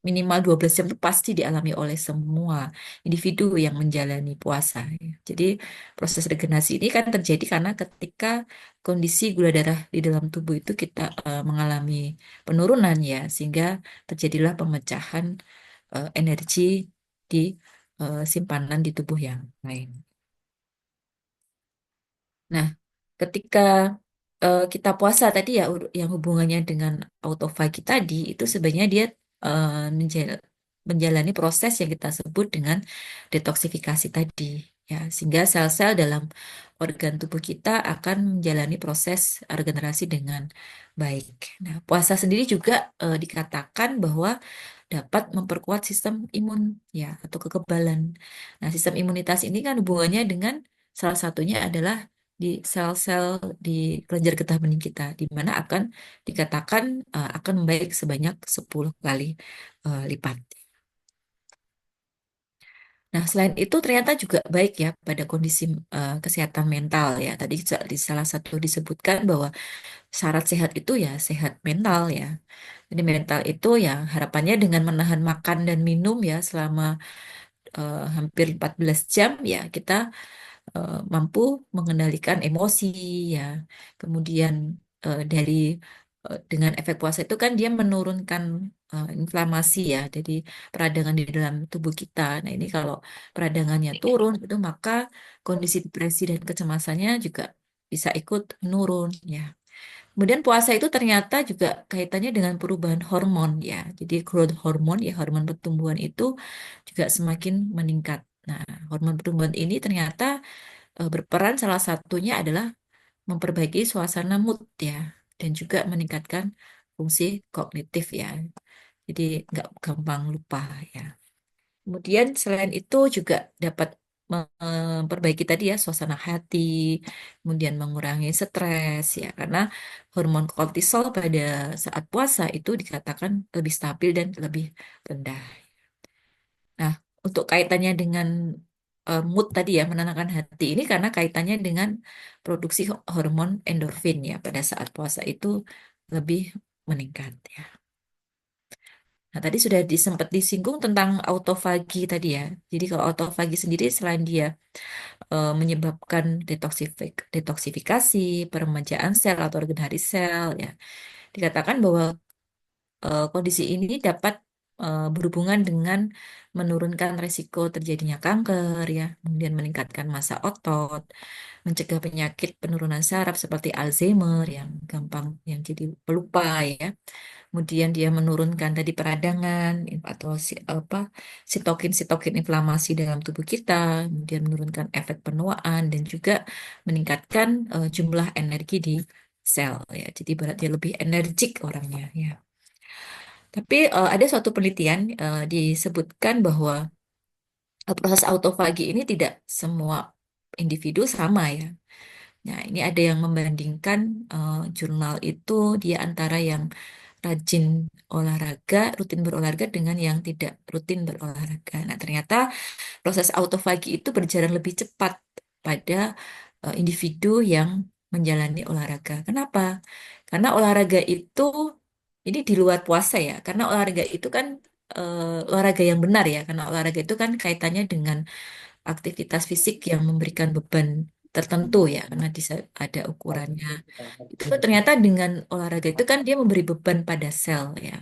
minimal 12 jam itu pasti dialami oleh semua individu yang menjalani puasa. Ya. Jadi proses regenerasi ini kan terjadi karena ketika kondisi gula darah di dalam tubuh itu kita mengalami penurunan ya, sehingga terjadilah pemecahan energi di simpanan di tubuh yang lain. Nah, ketika kita puasa tadi ya, yang hubungannya dengan autofagi tadi, itu sebenarnya dia menjalani proses yang kita sebut dengan detoksifikasi tadi. Ya, sehingga sel-sel dalam organ tubuh kita akan menjalani proses regenerasi dengan baik. Nah, puasa sendiri juga dikatakan bahwa dapat memperkuat sistem imun ya atau kekebalan. Nah, sistem imunitas ini kan hubungannya dengan salah satunya adalah di sel-sel di kelenjar getah bening kita, di mana akan dikatakan akan membaik sebanyak 10 kali lipat. Nah, selain itu ternyata juga baik ya pada kondisi kesehatan mental ya. Tadi di salah satu disebutkan bahwa syarat sehat itu ya sehat mental ya. Jadi mental itu ya harapannya dengan menahan makan dan minum ya selama hampir 14 jam ya kita mampu mengendalikan emosi ya. Kemudian dari dengan efek puasa itu kan dia menurunkan inflamasi ya, jadi peradangan di dalam tubuh kita. Nah ini kalau peradangannya turun itu maka kondisi depresi dan kecemasannya juga bisa ikut menurun ya. Kemudian puasa itu ternyata juga kaitannya dengan perubahan hormon ya. Jadi growth hormone ya hormon pertumbuhan itu juga semakin meningkat. Nah, hormon pertumbuhan ini ternyata berperan salah satunya adalah memperbaiki suasana mood ya dan juga meningkatkan fungsi kognitif ya. Jadi nggak gampang lupa ya. Kemudian selain itu juga dapat memperbaiki tadi ya suasana hati, kemudian mengurangi stres ya karena hormon kortisol pada saat puasa itu dikatakan lebih stabil dan lebih rendah. Nah, untuk kaitannya dengan mood tadi ya, menenangkan hati ini karena kaitannya dengan produksi hormon endorfin ya pada saat puasa itu lebih meningkat ya. Nah, tadi sudah sempat disinggung tentang autofagi tadi ya. Jadi kalau autofagi sendiri selain dia menyebabkan detoksifikasi, peremajaan sel atau regenerasi sel ya, dikatakan bahwa kondisi ini dapat berhubungan dengan menurunkan risiko terjadinya kanker ya, kemudian meningkatkan massa otot, mencegah penyakit penurunan saraf seperti Alzheimer yang gampang yang jadi pelupa ya. Kemudian dia menurunkan tadi peradangan atau sitokin-sitokin inflamasi dalam tubuh kita, kemudian menurunkan efek penuaan dan juga meningkatkan jumlah energi di sel ya. Jadi berarti lebih energik orangnya ya. Tapi ada suatu penelitian disebutkan bahwa proses autofagi ini tidak semua individu sama ya. Nah, ini ada yang membandingkan jurnal itu dia antara yang rajin olahraga, rutin berolahraga dengan yang tidak rutin berolahraga. Nah, ternyata proses autofagi itu berjalan lebih cepat pada individu yang menjalani olahraga. Kenapa? Karena olahraga itu ini di luar puasa ya. Karena olahraga itu kan olahraga yang benar ya. Karena olahraga itu kan kaitannya dengan aktivitas fisik yang memberikan beban tertentu ya. Karena ada ukurannya. Itu ternyata dengan olahraga itu kan dia memberi beban pada sel ya.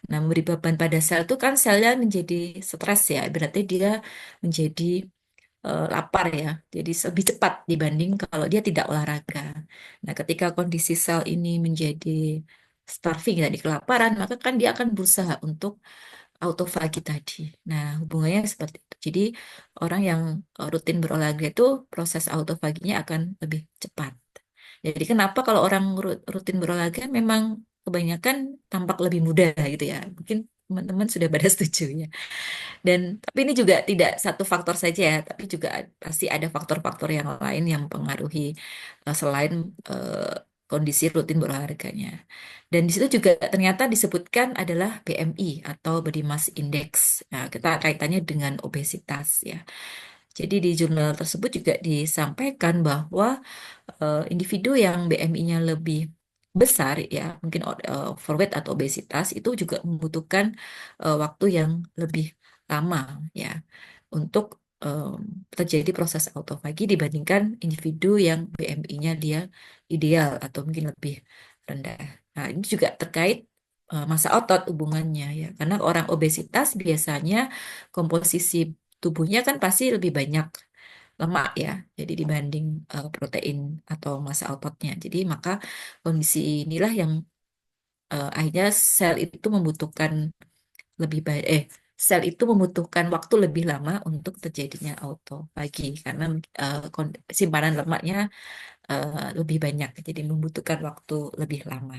Nah, memberi beban pada sel itu kan selnya menjadi stres ya. Berarti dia menjadi lapar ya. Jadi lebih cepat dibanding kalau dia tidak olahraga. Nah, ketika kondisi sel ini menjadi starving tadi kelaparan, maka kan dia akan berusaha untuk autofagi tadi. Nah, hubungannya seperti itu. Jadi orang yang rutin berolahraga itu proses autofaginya akan lebih cepat. Jadi kenapa kalau orang rutin berolahraga memang kebanyakan tampak lebih muda gitu ya. Mungkin teman-teman sudah pada setuju ya. Dan tapi ini juga tidak satu faktor saja ya, tapi juga pasti ada faktor-faktor yang lain yang mempengaruhi selain kondisi rutin berolahraganya. Dan di situ juga ternyata disebutkan adalah BMI atau Body Mass Index. Nah, kita kaitannya dengan obesitas ya. Jadi di jurnal tersebut juga disampaikan bahwa individu yang BMI-nya lebih besar ya, mungkin overweight atau obesitas itu juga membutuhkan waktu yang lebih lama ya untuk terjadi proses autofagi dibandingkan individu yang BMI-nya dia ideal atau mungkin lebih rendah. Nah, ini juga terkait massa otot hubungannya ya, karena orang obesitas biasanya komposisi tubuhnya kan pasti lebih banyak lemak ya. Jadi dibanding protein atau massa outputnya. Jadi maka kondisi inilah yang akhirnya sel itu membutuhkan lebih baik sel itu membutuhkan waktu lebih lama untuk terjadinya autofagi karena simpanan lemaknya lebih banyak, jadi membutuhkan waktu lebih lama.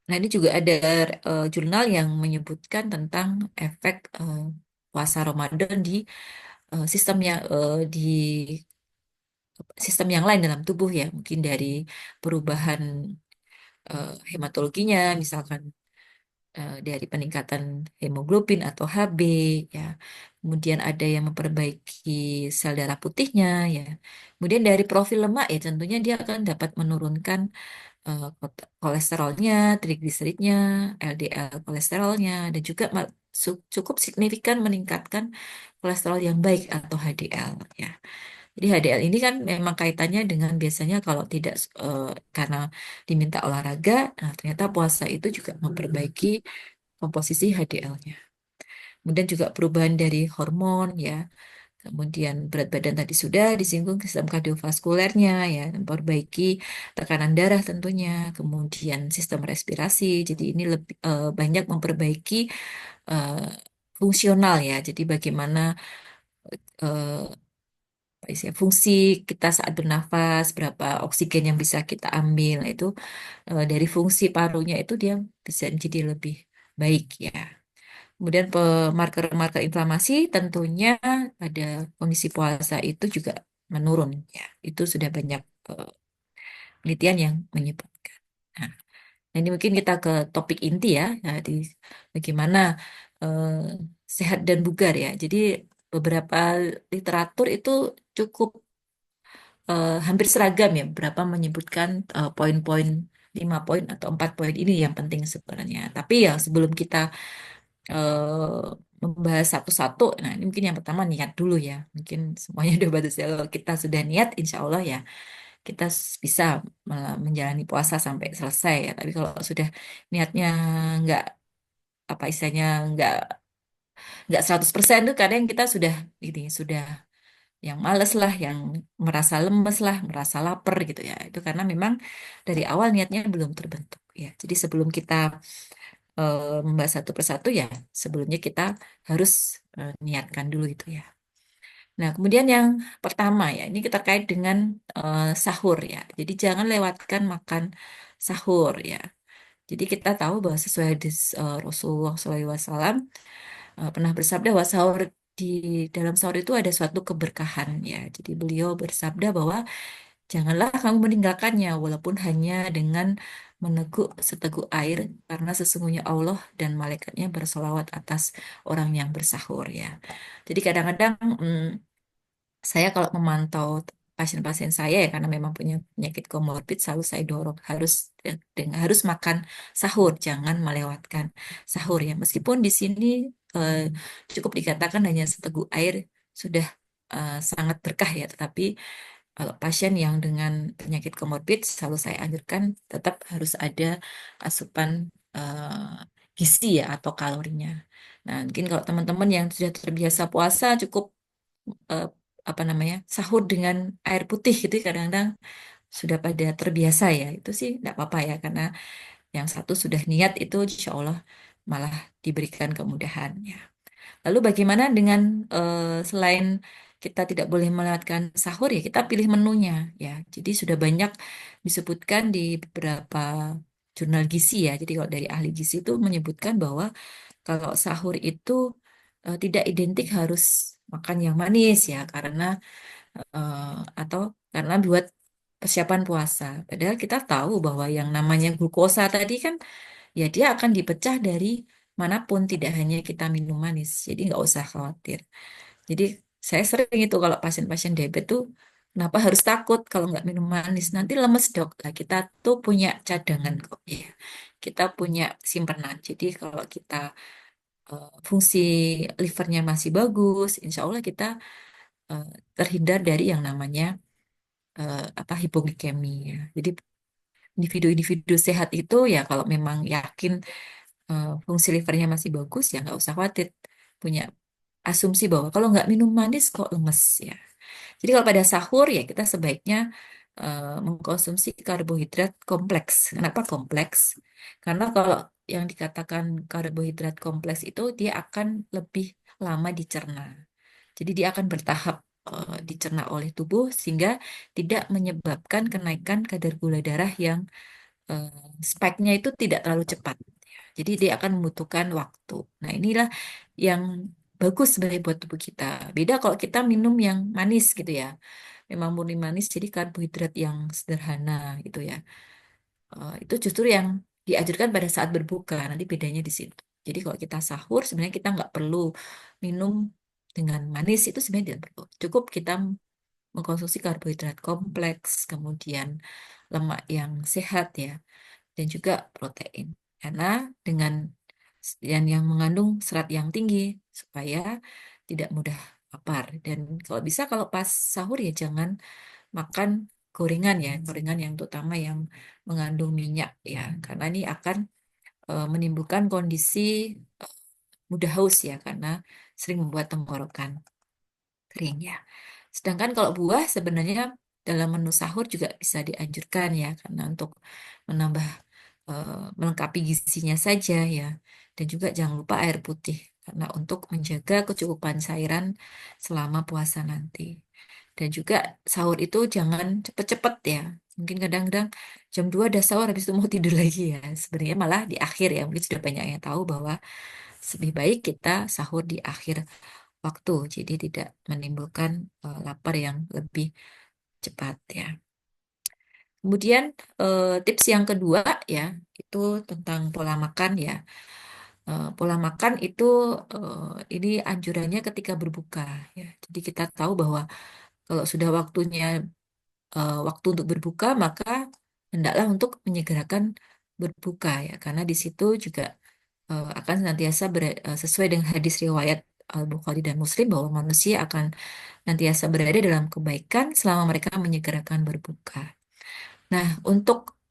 Nah, ini juga ada jurnal yang menyebutkan tentang efek puasa Ramadan di sistemnya di sistem yang lain dalam tubuh ya, mungkin dari perubahan hematologinya, misalkan dari peningkatan hemoglobin atau HB ya. Kemudian ada yang memperbaiki sel darah putihnya ya. Kemudian dari profil lemak ya tentunya dia akan dapat menurunkan kolesterolnya, trigliseridnya, LDL kolesterolnya dan juga cukup signifikan meningkatkan kolesterol yang baik atau HDL ya. Jadi HDL ini kan memang kaitannya dengan biasanya kalau tidak karena diminta olahraga, nah ternyata puasa itu juga memperbaiki komposisi HDL-nya. Kemudian juga perubahan dari hormon ya. Kemudian berat badan tadi sudah disinggung sistem kardiovaskulernya ya, memperbaiki tekanan darah tentunya. Kemudian sistem respirasi. Jadi ini lebih banyak memperbaiki eh, fungsional ya. Jadi bagaimana apa fungsi kita saat bernafas, berapa oksigen yang bisa kita ambil. Nah, itu dari fungsi parunya itu dia bisa jadi lebih baik ya. Kemudian marker-marker inflamasi tentunya pada kondisi puasa itu juga menurun ya. Itu sudah banyak eh, penelitian yang menyebutkan. Nah, ini mungkin kita ke topik inti ya, di bagaimana eh, sehat dan bugar ya. Jadi beberapa literatur itu cukup hampir seragam ya, beberapa menyebutkan poin-poin 5 poin atau 4 poin ini yang penting sebenarnya. Tapi ya sebelum kita membahas satu-satu. Nah, ini mungkin yang pertama niat dulu ya. Mungkin semuanya udah bagus ya. Kalau kita sudah niat, insya Allah ya kita bisa menjalani puasa sampai selesai ya. Tapi kalau sudah niatnya nggak apa istilahnya nggak 100% tuh kadang kita sudah ini sudah yang males lah, yang merasa lemes lah, merasa lapar gitu ya. Itu karena memang dari awal niatnya belum terbentuk ya. Jadi sebelum kita membahas satu persatu ya sebelumnya kita harus niatkan dulu itu ya. Nah, kemudian yang pertama ya, ini terkait dengan sahur ya. Jadi jangan lewatkan makan sahur ya. Jadi kita tahu bahwa sesuai hadis Rasulullah SAW pernah bersabda bahwa sahur di dalam sahur itu ada suatu keberkahan ya. Jadi beliau bersabda bahwa janganlah kamu meninggalkannya walaupun hanya dengan meneguk seteguk air karena sesungguhnya Allah dan malaikatnya bersolawat atas orang yang bersahur ya. Jadi kadang-kadang saya kalau memantau pasien-pasien saya ya karena memang punya penyakit komorbid selalu saya dorong harus harus makan sahur, jangan melewatkan sahur ya. Meskipun di sini eh, cukup dikatakan hanya seteguk air sudah sangat berkah ya, tetapi kalau pasien yang dengan penyakit komorbid, selalu saya anjurkan tetap harus ada asupan gizi ya atau kalorinya. Nah, mungkin kalau teman-teman yang sudah terbiasa puasa cukup eh, apa namanya sahur dengan air putih gitu kadang-kadang sudah pada terbiasa ya. Itu sih tidak apa-apa ya karena yang satu sudah niat itu insya Allah malah diberikan kemudahan ya. Lalu bagaimana dengan selain kita tidak boleh melewatkan sahur ya kita pilih menunya ya. Jadi sudah banyak disebutkan di beberapa jurnal gizi ya. Jadi kalau dari ahli gizi itu menyebutkan bahwa kalau sahur itu tidak identik harus makan yang manis ya karena eh, atau karena buat persiapan puasa. Padahal kita tahu bahwa yang namanya glukosa tadi kan ya dia akan dipecah dari manapun, tidak hanya kita minum manis. Jadi nggak usah khawatir. Jadi saya sering itu kalau pasien-pasien diabetes tuh, kenapa harus takut kalau nggak minum manis? Nanti lemes dok. Lah kita tuh punya cadangan kok ya. Kita punya simpanan. Jadi kalau kita fungsi livernya masih bagus, insya Allah kita eh, terhindar dari yang namanya apa hipoglikemi ya. Jadi individu-individu sehat itu ya kalau memang yakin fungsi livernya masih bagus ya nggak usah khawatir punya asumsi bahwa kalau nggak minum manis kok lemes ya. Jadi kalau pada sahur ya kita sebaiknya mengkonsumsi karbohidrat kompleks. Kenapa kompleks? Karena kalau yang dikatakan karbohidrat kompleks itu dia akan lebih lama dicerna. Jadi dia akan bertahap dicerna oleh tubuh sehingga tidak menyebabkan kenaikan kadar gula darah yang eh, spike-nya itu tidak terlalu cepat. Jadi dia akan membutuhkan waktu. Nah, inilah yang bagus sebenarnya buat tubuh kita. Beda kalau kita minum yang manis gitu ya. Memang murni manis, jadi karbohidrat yang sederhana gitu ya. Itu justru yang diajarkan pada saat berbuka. Nanti bedanya di situ. Jadi kalau kita sahur, sebenarnya kita nggak perlu minum dengan manis, itu sebenarnya tidak perlu. Cukup kita mengkonsumsi karbohidrat kompleks, kemudian lemak yang sehat ya dan juga protein. Karena dengan yang mengandung serat yang tinggi supaya tidak mudah lapar. Dan kalau bisa kalau pas sahur ya jangan makan gorengan ya, gorengan yang terutama yang mengandung minyak ya, karena ini akan menimbulkan kondisi eh, mudah haus ya, karena sering membuat tenggorokan kering ya. Sedangkan kalau buah sebenarnya dalam menu sahur juga bisa dianjurkan ya, karena untuk menambah melengkapi gizinya saja ya. Dan juga jangan lupa air putih karena untuk menjaga kecukupan cairan selama puasa nanti. Dan juga sahur itu jangan cepet-cepet ya. Mungkin kadang-kadang jam 2 udah sahur habis itu mau tidur lagi ya. Sebenarnya malah di akhir ya. Mungkin sudah banyak yang tahu bahwa lebih baik kita sahur di akhir waktu. Jadi tidak menimbulkan lapar yang lebih cepat ya. Kemudian tips yang kedua ya, itu tentang pola makan ya. Pola makan itu ini anjurannya ketika berbuka ya. Jadi kita tahu bahwa kalau sudah waktunya waktu untuk berbuka, maka hendaklah untuk menyegerakan berbuka ya, karena di situ juga akan senantiasa sesuai dengan hadis riwayat Al-Bukhari dan Muslim bahwa manusia akan nantiasa berada dalam kebaikan selama mereka menyegerakan berbuka. Nah, untuk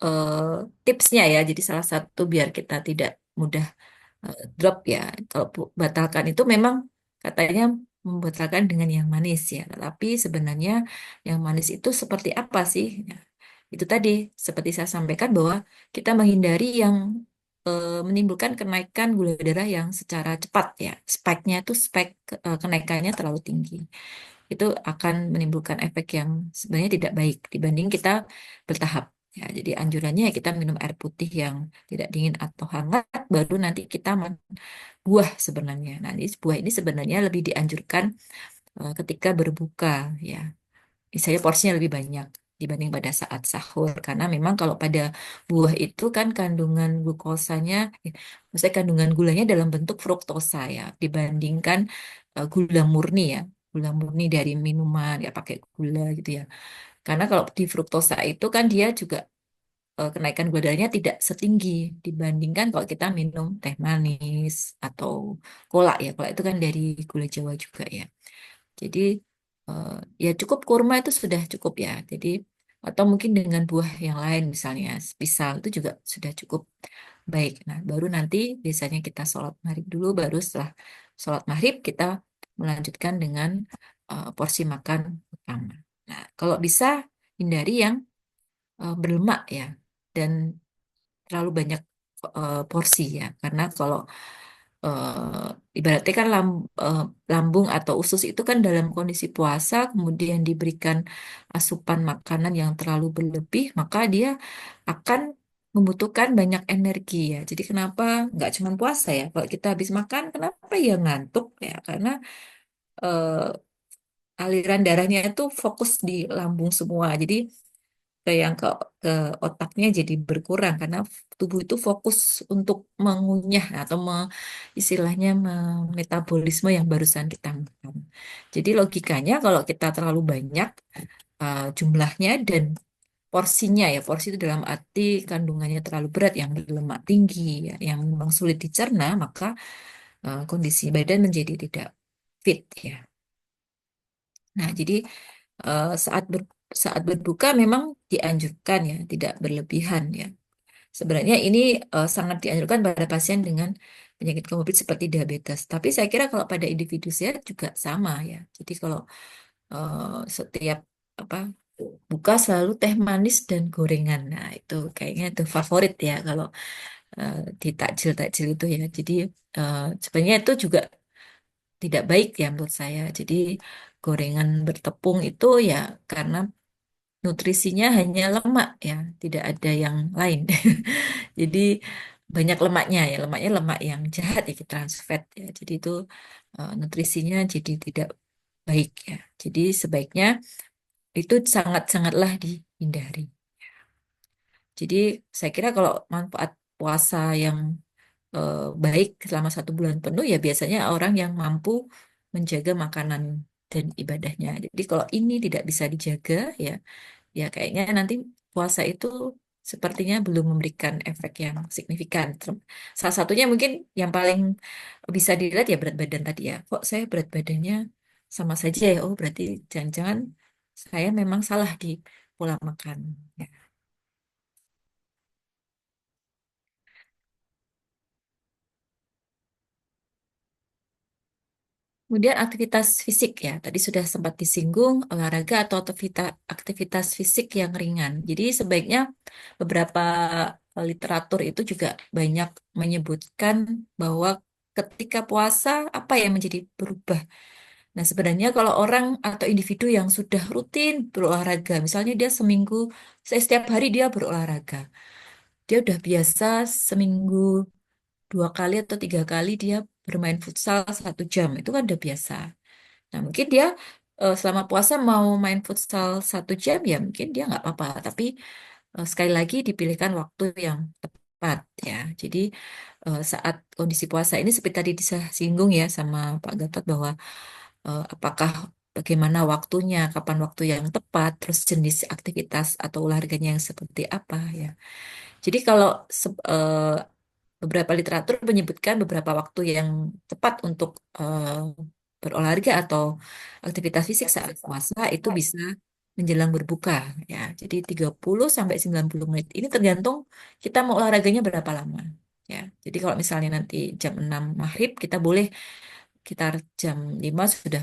tipsnya ya, jadi salah satu biar kita tidak mudah drop ya. Kalau batalkan itu memang katanya membatalkan dengan yang manis ya. Tapi sebenarnya yang manis itu seperti apa sih? Ya, itu tadi seperti saya sampaikan bahwa kita menghindari yang menimbulkan kenaikan gula darah yang secara cepat ya. Spike-nya itu spike kenaikannya terlalu tinggi. Itu akan menimbulkan efek yang sebenarnya tidak baik dibanding kita bertahap. Ya, jadi anjurannya ya kita minum air putih yang tidak dingin atau hangat, baru nanti kita buah sebenarnya. Nah, ini buah ini sebenarnya lebih dianjurkan ketika berbuka, ya. Misalnya porsinya lebih banyak dibanding pada saat sahur, karena memang kalau pada buah itu kan kandungan glukosanya, maksudnya kandungan gulanya dalam bentuk fruktosa ya, dibandingkan gula murni ya, gula murni dari minuman ya pakai gula gitu ya. Karena kalau di fruktosa itu kan dia juga kenaikan gula darahnya tidak setinggi dibandingkan kalau kita minum teh manis atau cola ya. Cola itu kan dari gula Jawa juga ya. Jadi eh, ya cukup kurma itu sudah cukup ya. Jadi atau mungkin dengan buah yang lain misalnya pisang itu juga sudah cukup baik. Nah, baru nanti biasanya kita sholat maghrib dulu, baru setelah sholat maghrib kita melanjutkan dengan porsi makan utama. Nah, kalau bisa hindari yang berlemak ya dan terlalu banyak porsi ya, karena kalau ibaratnya kan lambung atau usus itu kan dalam kondisi puasa kemudian diberikan asupan makanan yang terlalu berlebih, maka dia akan membutuhkan banyak energi ya. Jadi kenapa nggak cuma puasa ya, kalau kita habis makan kenapa ya ngantuk ya, karena aliran darahnya itu fokus di lambung semua, jadi yang ke otaknya jadi berkurang karena tubuh itu fokus untuk mengunyah atau istilahnya metabolisme yang barusan kita makan. Jadi logikanya kalau kita terlalu banyak jumlahnya dan porsinya ya, porsi itu dalam arti kandungannya terlalu berat yang berlemak tinggi ya, yang memang sulit dicerna, maka kondisi badan menjadi tidak fit ya. Nah, jadi eh, saat ber, saat berbuka memang dianjurkan ya, tidak berlebihan ya. Sebenarnya ini sangat dianjurkan pada pasien dengan penyakit komorbid seperti diabetes. Tapi saya kira kalau pada individu sehat juga sama ya. Jadi kalau setiap apa buka selalu teh manis dan gorengan. Nah, itu kayaknya itu favorit ya kalau di takjil-takjil itu ya. Jadi sebenarnya itu juga tidak baik ya menurut saya. Jadi gorengan bertepung itu ya karena nutrisinya hanya lemak ya, tidak ada yang lain. Jadi banyak lemaknya ya, lemaknya lemak yang jahat ya, trans fat ya. Jadi itu nutrisinya jadi tidak baik ya. Jadi sebaiknya itu sangat-sangatlah dihindari. Jadi saya kira kalau manfaat puasa yang baik selama 1 bulan penuh ya biasanya orang yang mampu menjaga makanan dan ibadahnya. Jadi kalau ini tidak bisa dijaga ya, ya kayaknya nanti puasa itu sepertinya belum memberikan efek yang signifikan. Salah satunya mungkin yang paling bisa dilihat ya berat badan tadi ya. Kok saya berat badannya sama saja ya? Oh berarti jangan-jangan saya memang salah di pola makan. Ya. Kemudian aktivitas fisik ya, tadi sudah sempat disinggung olahraga atau aktivitas fisik yang ringan. Jadi sebaiknya beberapa literatur itu juga banyak menyebutkan bahwa ketika puasa apa yang menjadi berubah. Nah sebenarnya kalau orang atau individu yang sudah rutin berolahraga, misalnya dia seminggu, setiap hari dia berolahraga, dia udah biasa seminggu 2 kali atau 3 kali dia bermain futsal 1 jam, itu kan udah biasa. Nah, mungkin dia selama puasa mau main futsal 1 jam ya mungkin dia nggak apa-apa. Tapi sekali lagi dipilihkan waktu yang tepat ya. Jadi saat kondisi puasa ini seperti tadi disinggung ya sama Pak Gatot bahwa apakah bagaimana waktunya, kapan waktu yang tepat, terus jenis aktivitas atau olahraganya yang seperti apa ya. Jadi kalau beberapa literatur menyebutkan beberapa waktu yang tepat untuk berolahraga atau aktivitas fisik saat puasa itu bisa menjelang berbuka ya. Jadi 30 sampai 90 menit. Ini tergantung kita mau olahraganya berapa lama ya. Jadi kalau misalnya nanti jam 6 maghrib kita boleh sekitar jam 5 sudah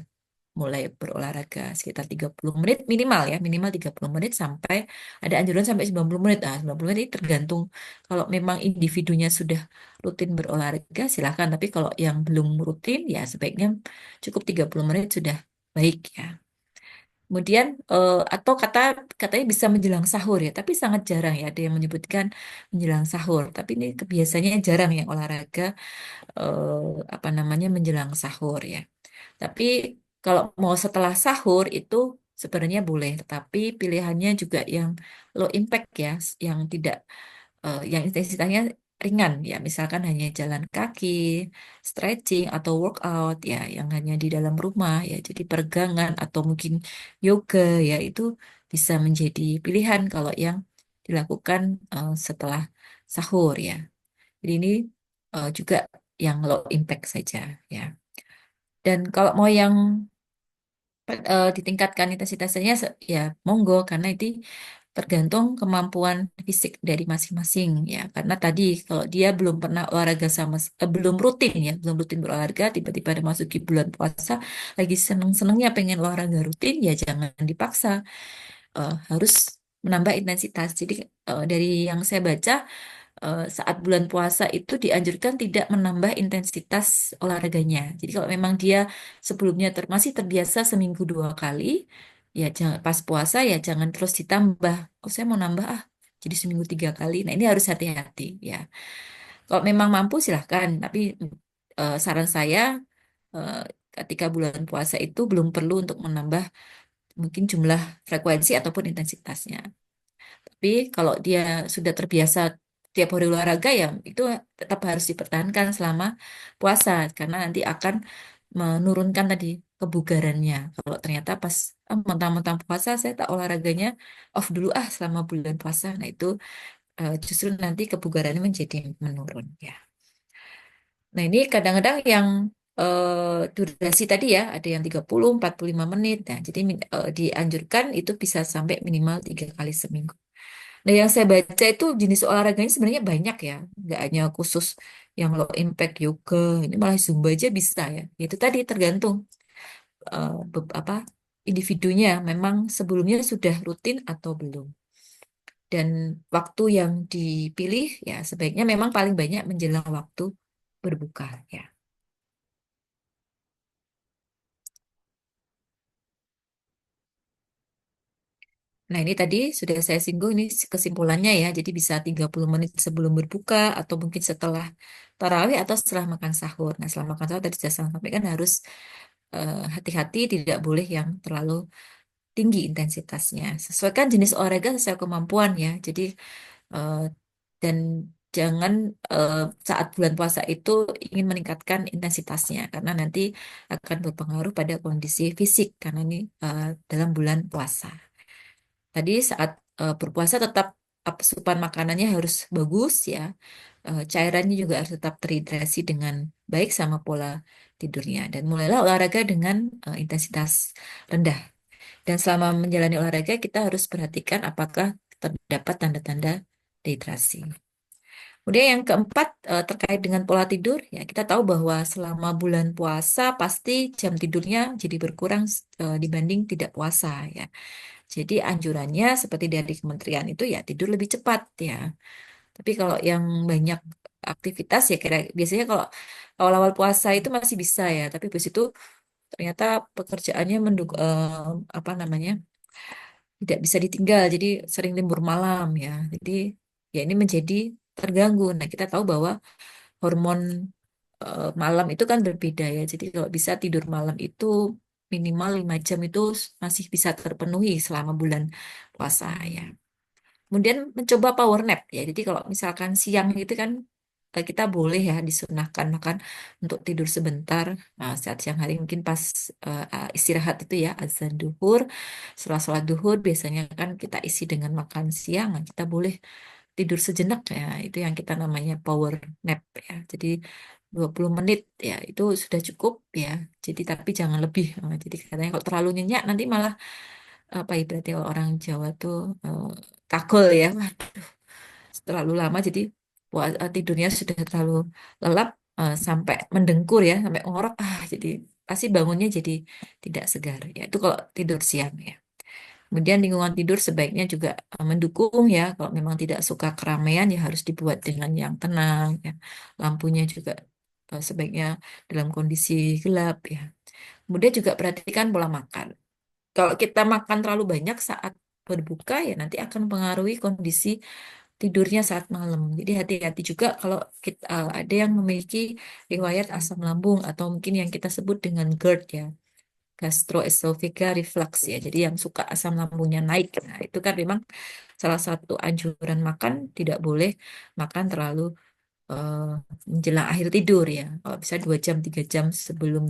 mulai berolahraga sekitar 30 menit minimal ya, minimal 30 menit sampai ada anjuran sampai 90 menit. Ah, 90 menit ini tergantung kalau memang individunya sudah rutin berolahraga silahkan, tapi kalau yang belum rutin ya sebaiknya cukup 30 menit sudah baik ya. Kemudian atau katanya bisa menjelang sahur ya, tapi sangat jarang ya ada yang menyebutkan menjelang sahur. Tapi ini kebiasaannya jarang yang olahraga apa namanya menjelang sahur ya. Tapi kalau mau setelah sahur itu sebenarnya boleh, tetapi pilihannya juga yang low impact ya, yang tidak yang intensitasnya ringan ya, misalkan hanya jalan kaki, stretching atau workout ya, yang hanya di dalam rumah ya, jadi peregangan atau mungkin yoga ya itu bisa menjadi pilihan kalau yang dilakukan setelah sahur ya. Jadi ini juga yang low impact saja ya. Dan kalau mau yang ditingkatkan intensitasnya ya monggo karena itu tergantung kemampuan fisik dari masing-masing ya karena tadi kalau dia belum pernah olahraga belum rutin ya belum rutin berolahraga tiba-tiba ada masuki bulan puasa lagi seneng-senengnya pengen olahraga rutin ya jangan dipaksa. Harus menambah intensitas jadi dari yang saya baca saat bulan puasa itu dianjurkan tidak menambah intensitas olahraganya. Jadi kalau memang dia sebelumnya masih terbiasa seminggu 2 kali, ya jangan pas puasa ya jangan terus ditambah. Oh saya mau nambah jadi seminggu 3 kali. Nah ini harus hati-hati ya. Kalau memang mampu silahkan, tapi saran saya eh, ketika bulan puasa itu belum perlu untuk menambah mungkin jumlah frekuensi ataupun intensitasnya. Tapi kalau dia sudah terbiasa tiap hari olahraga ya itu tetap harus dipertahankan selama puasa karena nanti akan menurunkan tadi kebugarannya. Kalau ternyata pas mentang-mentang puasa saya tak olahraganya off dulu selama bulan puasa. Nah itu justru nanti kebugarannya menjadi menurun ya. Nah ini kadang-kadang yang durasi tadi ya ada yang 30-45 menit. Nah jadi dianjurkan itu bisa sampai minimal 3 kali seminggu. Nah, yang saya baca itu jenis olahraganya sebenarnya banyak ya, nggak hanya khusus yang low impact yoga, ini malah Zumba aja bisa ya. Itu tadi tergantung apa individunya memang sebelumnya sudah rutin atau belum. Dan waktu yang dipilih ya sebaiknya memang paling banyak menjelang waktu berbuka ya. Nah, ini tadi sudah saya singgung ini kesimpulannya ya. Jadi bisa 30 menit sebelum berbuka atau mungkin setelah tarawih atau setelah makan sahur. Nah, setelah makan sahur tadi saya sampaikan harus hati-hati tidak boleh yang terlalu tinggi intensitasnya. Sesuaikan jenis olahraga sesuai kemampuan ya. Jadi eh, dan jangan saat bulan puasa itu ingin meningkatkan intensitasnya karena nanti akan berpengaruh pada kondisi fisik karena ini dalam bulan puasa. Tadi saat berpuasa tetap asupan makanannya harus bagus ya. Cairannya juga harus tetap terhidrasi dengan baik sama pola tidurnya. Dan mulailah olahraga dengan intensitas rendah. Dan selama menjalani olahraga kita harus perhatikan apakah terdapat tanda-tanda dehidrasi. Kemudian yang keempat terkait dengan pola tidur, ya kita tahu bahwa selama bulan puasa pasti jam tidurnya jadi berkurang dibanding tidak puasa ya. Jadi anjurannya seperti dari kementerian itu ya tidur lebih cepat ya. Tapi kalau yang banyak aktivitas ya kira biasanya kalau awal-awal puasa itu masih bisa ya, tapi habis itu ternyata pekerjaannya apa namanya tidak bisa ditinggal, jadi sering lembur malam ya. Jadi ya ini menjadi terganggu. Nah kita tahu bahwa hormon malam itu kan berbeda ya. Jadi kalau bisa tidur malam itu minimal 5 jam itu masih bisa terpenuhi selama bulan puasa ya. Kemudian mencoba power nap ya. Jadi kalau misalkan siang itu kan kita boleh ya disunahkan makan untuk tidur sebentar saat siang hari mungkin pas istirahat itu ya azan duhur. Setelah sholat duhur biasanya kan kita isi dengan makan siang. Nah, kita boleh tidur sejenak ya. Itu yang kita namanya power nap ya. Jadi 20 menit ya itu sudah cukup ya. Jadi tapi jangan lebih. Jadi katanya kalau terlalu nyenyak nanti malah apa ibaratnya kalau orang Jawa tuh kagol ya. Waduh, terlalu lama jadi tidurnya sudah terlalu lelap sampai mendengkur ya, sampai ngorok jadi pasti bangunnya jadi tidak segar ya. Itu kalau tidur siang ya. Kemudian lingkungan tidur sebaiknya juga mendukung ya. Kalau memang tidak suka keramaian ya harus dibuat dengan yang tenang ya. Lampunya juga sebaiknya dalam kondisi gelap ya. Kemudian juga perhatikan pola makan. Kalau kita makan terlalu banyak saat berbuka ya nanti akan mempengaruhi kondisi tidurnya saat malam. Jadi hati-hati juga kalau kita, ada yang memiliki riwayat asam lambung atau mungkin yang kita sebut dengan GERD ya, gastroesophageal reflux ya. Jadi yang suka asam lambungnya naik. Nah, itu kan memang salah satu anjuran makan tidak boleh makan terlalu eh, menjelang akhir tidur ya. Kalau bisa 2 jam, 3 jam sebelum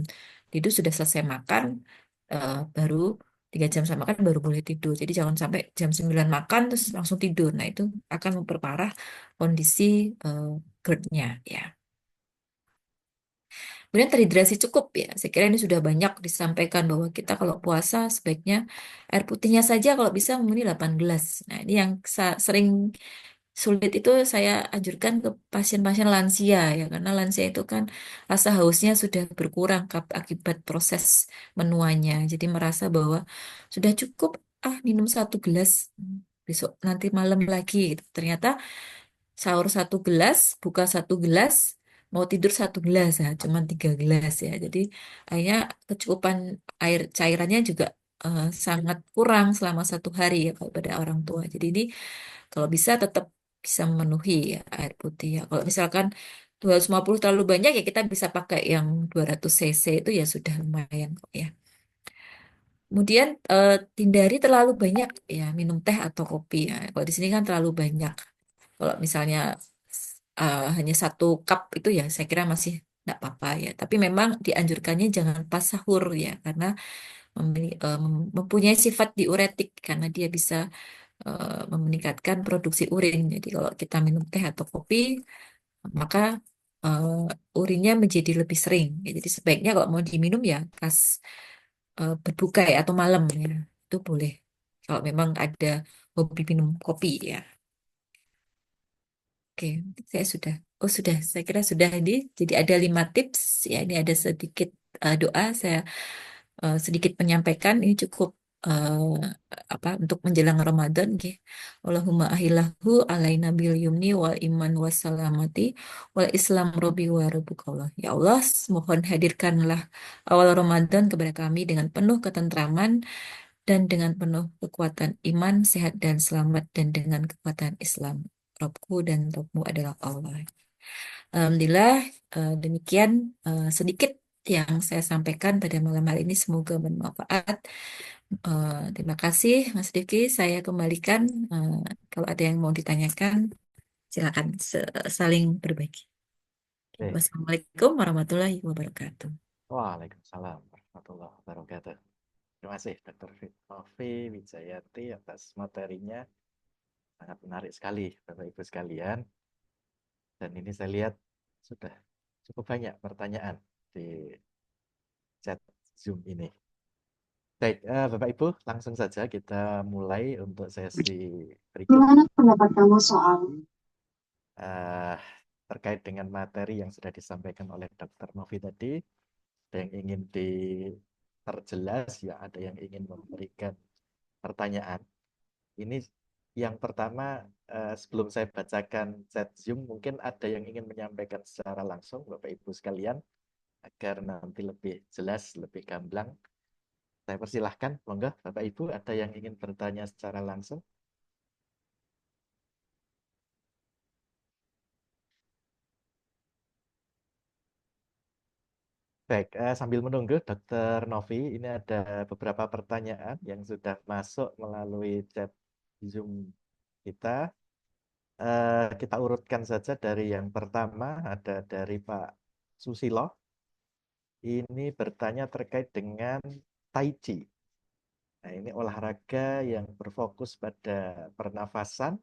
tidur sudah selesai makan, baru 3 jam sama makan baru boleh tidur. Jadi jangan sampai jam 9 makan terus langsung tidur. Nah itu akan memperparah kondisi eh, GERD-nya ya. Kemudian terhidrasi cukup ya. Saya kira ini sudah banyak disampaikan bahwa kita kalau puasa sebaiknya air putihnya saja kalau bisa memenuhi 8 gelas. Nah ini yang sering sulit itu saya anjurkan ke pasien-pasien lansia ya karena lansia itu kan rasa hausnya sudah berkurang akibat proses menuanya jadi merasa bahwa sudah cukup minum 1 gelas besok nanti malam lagi gitu. Ternyata sahur 1 gelas buka 1 gelas mau tidur 1 gelas ya cuman 3 gelas ya jadi akhirnya kecukupan air cairannya juga sangat kurang selama 1 hari ya kalau pada orang tua jadi ini kalau bisa tetap bisa memenuhi ya air putih ya. Kalau misalkan 250 terlalu banyak ya kita bisa pakai yang 200 cc itu ya sudah lumayan kok ya. Kemudian hindari terlalu banyak ya minum teh atau kopi ya. Kalau di sini kan terlalu banyak. Kalau misalnya hanya 1 cup itu ya saya kira masih tidak apa-apa ya. Tapi memang dianjurkannya jangan pas sahur ya karena mempunyai sifat diuretik karena dia bisa meningkatkan produksi urin. Jadi kalau kita minum teh atau kopi, maka urinnya menjadi lebih sering. Ya, jadi sebaiknya kalau mau diminum ya pas berbuka ya atau malam ya, itu boleh. Kalau memang ada hobi minum kopi ya. Oke, saya sudah. Oh sudah, saya kira sudah ini. Jadi ada 5 tips ya. Ini ada sedikit doa. Saya sedikit menyampaikan. Ini cukup apa untuk menjelang Ramadan. Nggih. Allahumma ahillahu alaina bil yumni wal iman wassalamati wal islam robi wa rabbukallah. Ya Allah, mohon hadirkanlah awal Ramadan kepada kami dengan penuh ketentraman dan dengan penuh kekuatan iman, sehat dan selamat dan dengan kekuatan Islam. Robku dan Robmu adalah Allah. Alhamdulillah, demikian sedikit yang saya sampaikan pada malam hari ini. Semoga bermanfaat. Terima kasih, Mas Diki. Saya kembalikan. eh, Kalau ada yang mau ditanyakan, silakan saling berbagi. Oke. Wassalamualaikum warahmatullahi wabarakatuh. Waalaikumsalam warahmatullahi wabarakatuh. Terima kasih Dr. Novi Wijayati atas materinya. Sangat menarik sekali Bapak Ibu sekalian. Dan ini saya lihat sudah cukup banyak pertanyaan di chat Zoom ini. Baik, Bapak Ibu, langsung saja kita mulai untuk sesi berikut Gimana pendapat kamu soal eh, terkait dengan materi yang sudah disampaikan oleh Dr. Novi tadi. Ada yang ingin diperjelas, ya ada yang ingin memberikan pertanyaan. Ini yang pertama, sebelum saya bacakan chat Zoom, mungkin ada yang ingin menyampaikan secara langsung, Bapak Ibu sekalian, agar nanti lebih jelas, lebih gamblang. Saya persilahkan, monggo Bapak Ibu, ada yang ingin bertanya secara langsung? Baik, sambil menunggu Dr. Novi, ini ada beberapa pertanyaan yang sudah masuk melalui chat Zoom kita. Kita urutkan saja dari yang pertama, ada dari Pak Susilo. Ini bertanya terkait dengan Tai Chi. Nah, ini olahraga yang berfokus pada pernafasan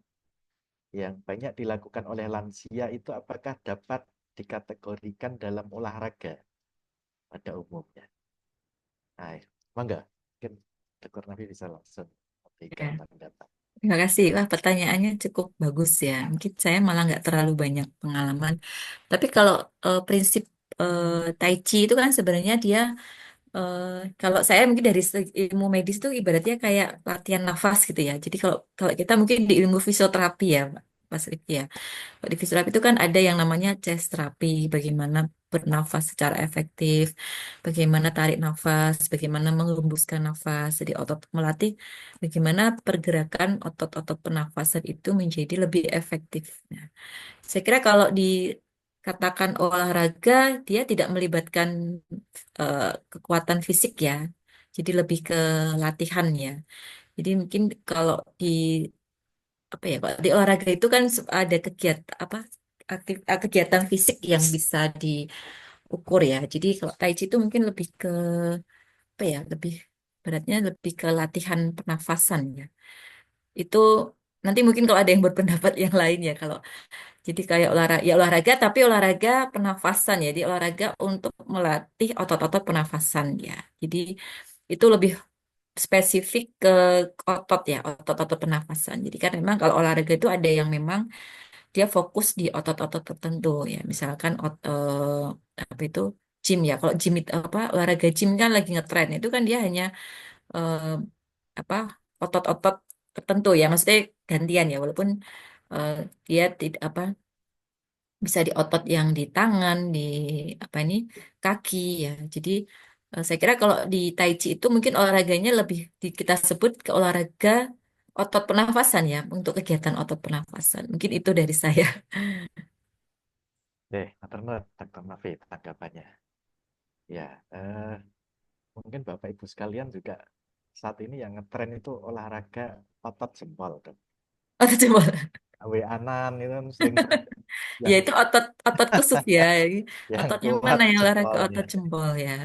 yang banyak dilakukan oleh lansia itu apakah dapat dikategorikan dalam olahraga pada umumnya? Nah, mangga, mungkin Dr. Nafi bisa langsung memberikan Ya. tanggapan. Terima kasih. Wah, pertanyaannya cukup bagus ya. Mungkin saya malah nggak terlalu banyak pengalaman. Tapi kalau prinsip Tai Chi itu kan sebenarnya dia, eh, kalau saya mungkin dari ilmu medis itu ibaratnya kayak latihan nafas gitu ya. Jadi kalau kalau kita mungkin di ilmu fisioterapi ya, Mas Rifki ya. Kalau di fisioterapi itu kan ada yang namanya chest therapy, bagaimana bernafas secara efektif, bagaimana tarik nafas, bagaimana mengembuskan nafas, jadi otot melatih bagaimana pergerakan otot-otot pernafasan itu menjadi lebih efektif. Nah, saya kira kalau dikatakan olahraga, dia tidak melibatkan kekuatan fisik ya, jadi lebih ke latihan ya. Jadi mungkin kalau di apa ya, Pak, di olahraga itu kan ada kegiatan apa kegiatan fisik yang bisa diukur ya. Jadi kalau Tai Chi itu mungkin lebih ke apa ya, lebih beratnya lebih ke latihan pernafasan ya. Itu nanti mungkin kalau ada yang berpendapat yang lain ya, kalau jadi kayak olahraga ya olahraga tapi olahraga pernafasan ya. Jadi olahraga untuk melatih otot-otot pernafasan ya. Jadi itu lebih spesifik ke otot ya, otot-otot pernafasan. Jadi kan memang kalau olahraga itu ada yang memang dia fokus di otot-otot tertentu ya, misalkan apa itu gym ya. Kalau gym itu apa, olahraga gym kan lagi ngetren itu kan dia hanya eh, apa otot-otot tertentu ya, maksudnya gantian ya, walaupun eh, dia tidak apa bisa di otot yang di tangan, di apa ini kaki ya. Jadi saya kira kalau di Tai Chi itu mungkin olahraganya lebih kita sebut ke olahraga otot pernafasan ya, untuk kegiatan otot pernafasan. Mungkin itu dari saya. Dr. Nafi, tanggapannya. Ya, mungkin Bapak Ibu sekalian juga saat ini yang ngetren itu olahraga otot jempol, Dok. Otot jempol. Awe Anan itu kan sering Ya yang itu otot otot khusus ya. yang Ototnya kuat mana yang olahraga jempolnya. otot jempol ya.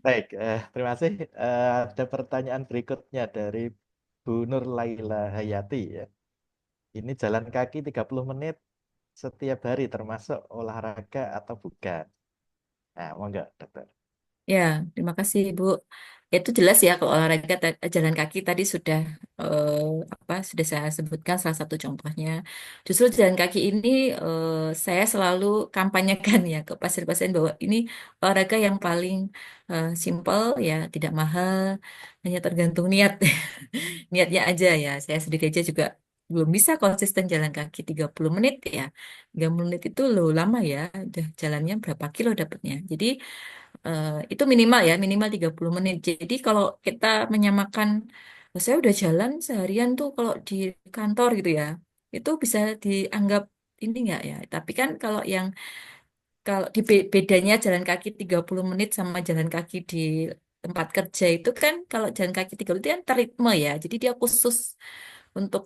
Baik, terima kasih. Ada pertanyaan berikutnya dari Bu Nur Laila Hayati ya. Ini jalan kaki 30 menit setiap hari termasuk olahraga atau bukan? Nah, mau nggak, dokter? Ya, terima kasih Ibu. Itu jelas ya kalau olahraga jalan kaki tadi sudah eh, sudah saya sebutkan salah satu contohnya. Justru jalan kaki ini saya selalu kampanyekan ya ke pasien-pasien bahwa ini olahraga yang paling simple ya, tidak mahal, hanya tergantung niat. Niatnya aja ya. Saya sendiri aja juga belum bisa konsisten jalan kaki 30 menit ya. 30 menit itu loh lama ya. Udah jalannya berapa kilo dapatnya. Jadi itu minimal ya, minimal 30 menit. Jadi kalau kita menyamakan, "Oh, saya udah jalan seharian tuh kalau di kantor gitu ya, itu bisa dianggap ini enggak ya. Tapi kan kalau bedanya jalan kaki 30 menit sama jalan kaki di tempat kerja itu kan kalau jalan kaki 30 menit kan territme ya. Jadi dia khusus untuk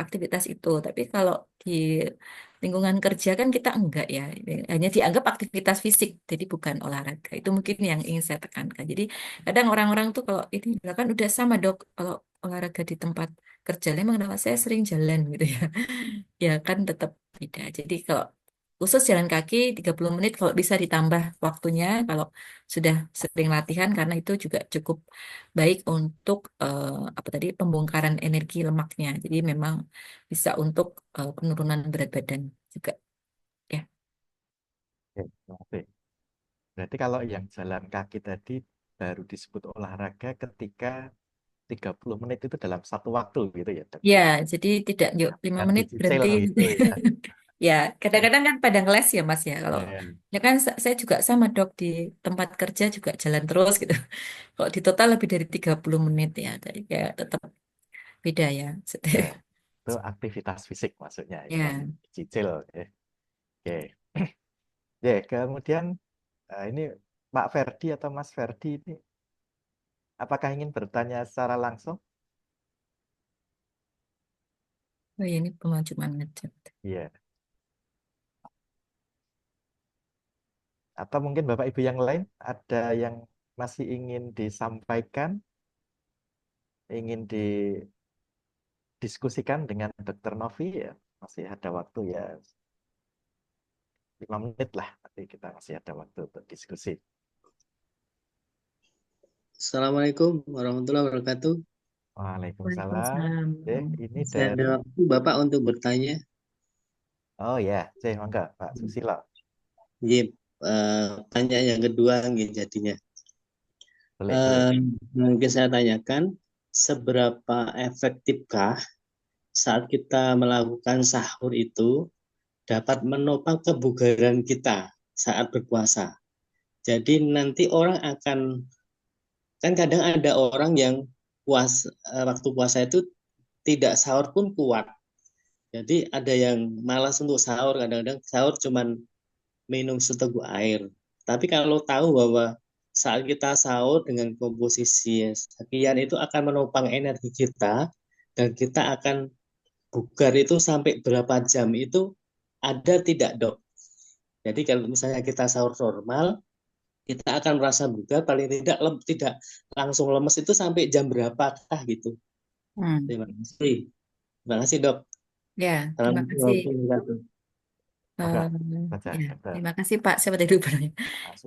aktivitas itu. Tapi kalau di lingkungan kerja kan kita enggak ya, hanya dianggap aktivitas fisik, jadi bukan olahraga. Itu mungkin yang ingin saya tekankan. Jadi kadang orang-orang tuh kalau ini kan udah sama dok, kalau olahraga di tempat kerja, emang kenapa saya sering jalan gitu ya. Ya kan tetap beda. Jadi kalau khusus jalan kaki 30 menit kalau bisa ditambah waktunya kalau sudah sering latihan karena itu juga cukup baik untuk apa tadi pembongkaran energi lemaknya. Jadi memang bisa untuk penurunan berat badan juga ya. Oke, oke. Berarti kalau yang jalan kaki tadi baru disebut olahraga ketika 30 menit itu dalam satu waktu gitu ya, Dok? Ya, jadi tidak yuk 5 Kan menit dicicil berhenti. gitu ya. Ya, kadang-kadang kan pada ngeles ya Mas ya. Kalau Eh, ya kan saya juga sama dok di tempat kerja juga jalan terus gitu. Kalau di total lebih dari 30 menit ya. Jadi kayak tetap beda ya. ya, itu aktivitas fisik maksudnya, yang Ya, dicicil. Ya. Oke. Ya, kemudian ini Pak Ferdi atau Mas Ferdi ini apakah ingin bertanya secara langsung? oh ya ini pemajuan ngechat. Iya. Atau mungkin Bapak Ibu yang lain ada yang masih ingin disampaikan, ingin didiskusikan dengan Dokter Novi ya. Masih ada waktu ya 5 menit lah. Nanti kita masih ada waktu untuk diskusi. Assalamualaikum warahmatullahi wabarakatuh. Waalaikumsalam. Waalaikumsalam. Ini Masih ada dari, waktu Bapak untuk bertanya? oh ya, mangga Pak Susilo. Iya, tanya yang kedua nggih jadinya. Boleh, boleh. Mungkin saya tanyakan, seberapa efektifkah saat kita melakukan sahur itu dapat menopang kebugaran kita saat berpuasa? Jadi nanti orang akan, kan kadang ada orang yang waktu puasa itu tidak sahur pun kuat. Jadi ada yang malas untuk sahur, kadang-kadang sahur cuman minum seteguk air. Tapi kalau tahu bahwa saat kita sahur dengan komposisi sekian itu akan menopang energi kita dan kita akan bugar itu sampai berapa jam itu ada tidak dok? Jadi kalau misalnya kita sahur normal, kita akan merasa bugar paling tidak langsung lemes itu sampai jam berapakah gitu. Hmm. Terima kasih. Terima kasih dok. Ya, terima kasih. Assalamualaikum warahmatullahi wabarakatuh. Mangga, baca Ya, Dokter terima kasih Pak. Saya tadi lupa. Pak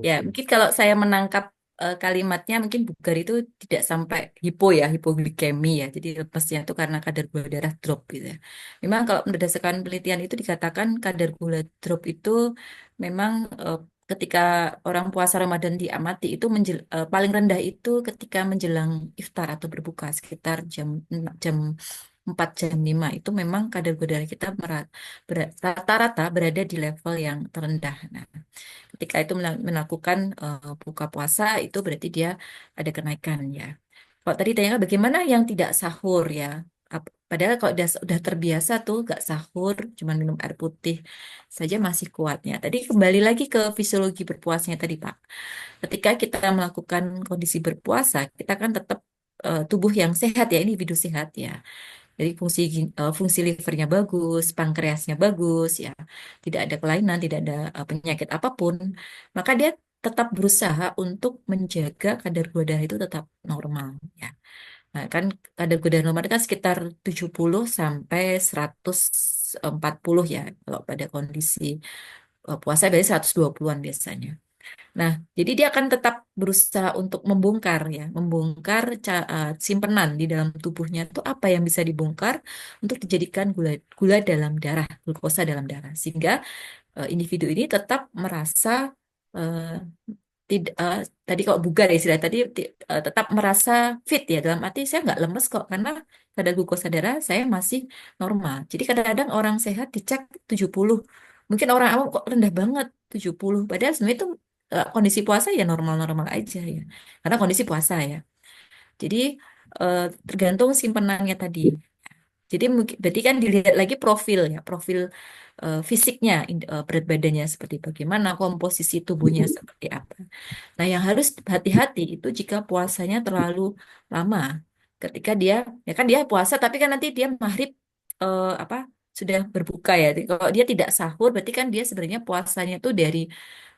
Ya, Susi. mungkin kalau saya menangkap kalimatnya mungkin bugar itu tidak sampai hipo ya, hipoglikemi ya. Jadi lepasnya itu karena kadar gula darah drop gitu ya. Memang kalau berdasarkan penelitian itu dikatakan kadar gula drop itu memang ketika orang puasa Ramadan diamati itu paling rendah itu ketika menjelang iftar atau berbuka sekitar jam 4 jam 5 itu memang kadar gula darah kita rata-rata berada di level yang terendah. Nah, ketika itu melakukan buka puasa itu berarti dia ada kenaikan ya. Kalau tadi tanya bagaimana yang tidak sahur ya. Padahal kalau udah terbiasa tuh gak sahur, cuma minum air putih saja masih kuatnya. Tadi kembali lagi ke fisiologi berpuasanya tadi Pak. Ketika kita melakukan kondisi berpuasa, kita kan tetap tubuh yang sehat ya, individu sehat ya. Jadi fungsi livernya bagus, pankreasnya bagus ya. Tidak ada kelainan, tidak ada penyakit apapun. Maka dia tetap berusaha untuk menjaga kadar gula darah itu tetap normal ya. Nah, kan kadar gula darah normal itu kan sekitar 70 sampai 140 ya kalau pada kondisi puasa biasanya 120-an biasanya. Nah, jadi dia akan tetap berusaha untuk membongkar ya, membongkar simpenan di dalam tubuhnya itu apa yang bisa dibongkar untuk dijadikan gula dalam darah, glukosa dalam darah, sehingga individu ini tetap merasa eh, tidak tadi kalau bugar ya istilah tadi tetap merasa fit ya dalam arti saya nggak lemes kok karena kadar glukosa darah saya masih normal. Jadi kadang-kadang orang sehat dicek 70, mungkin orang awam kok rendah banget 70, padahal sebenarnya itu kondisi puasa ya normal-normal aja ya, karena kondisi puasa ya. Jadi tergantung simpenannya tadi. Jadi berarti kan dilihat lagi profil ya, profil fisiknya, berat badannya seperti bagaimana, komposisi tubuhnya seperti apa. Nah, yang harus hati-hati itu jika puasanya terlalu lama. Ketika dia, ya kan dia puasa, tapi kan nanti dia maghrib apa sudah berbuka ya. Jadi kalau dia tidak sahur, berarti kan dia sebenarnya puasanya tuh dari,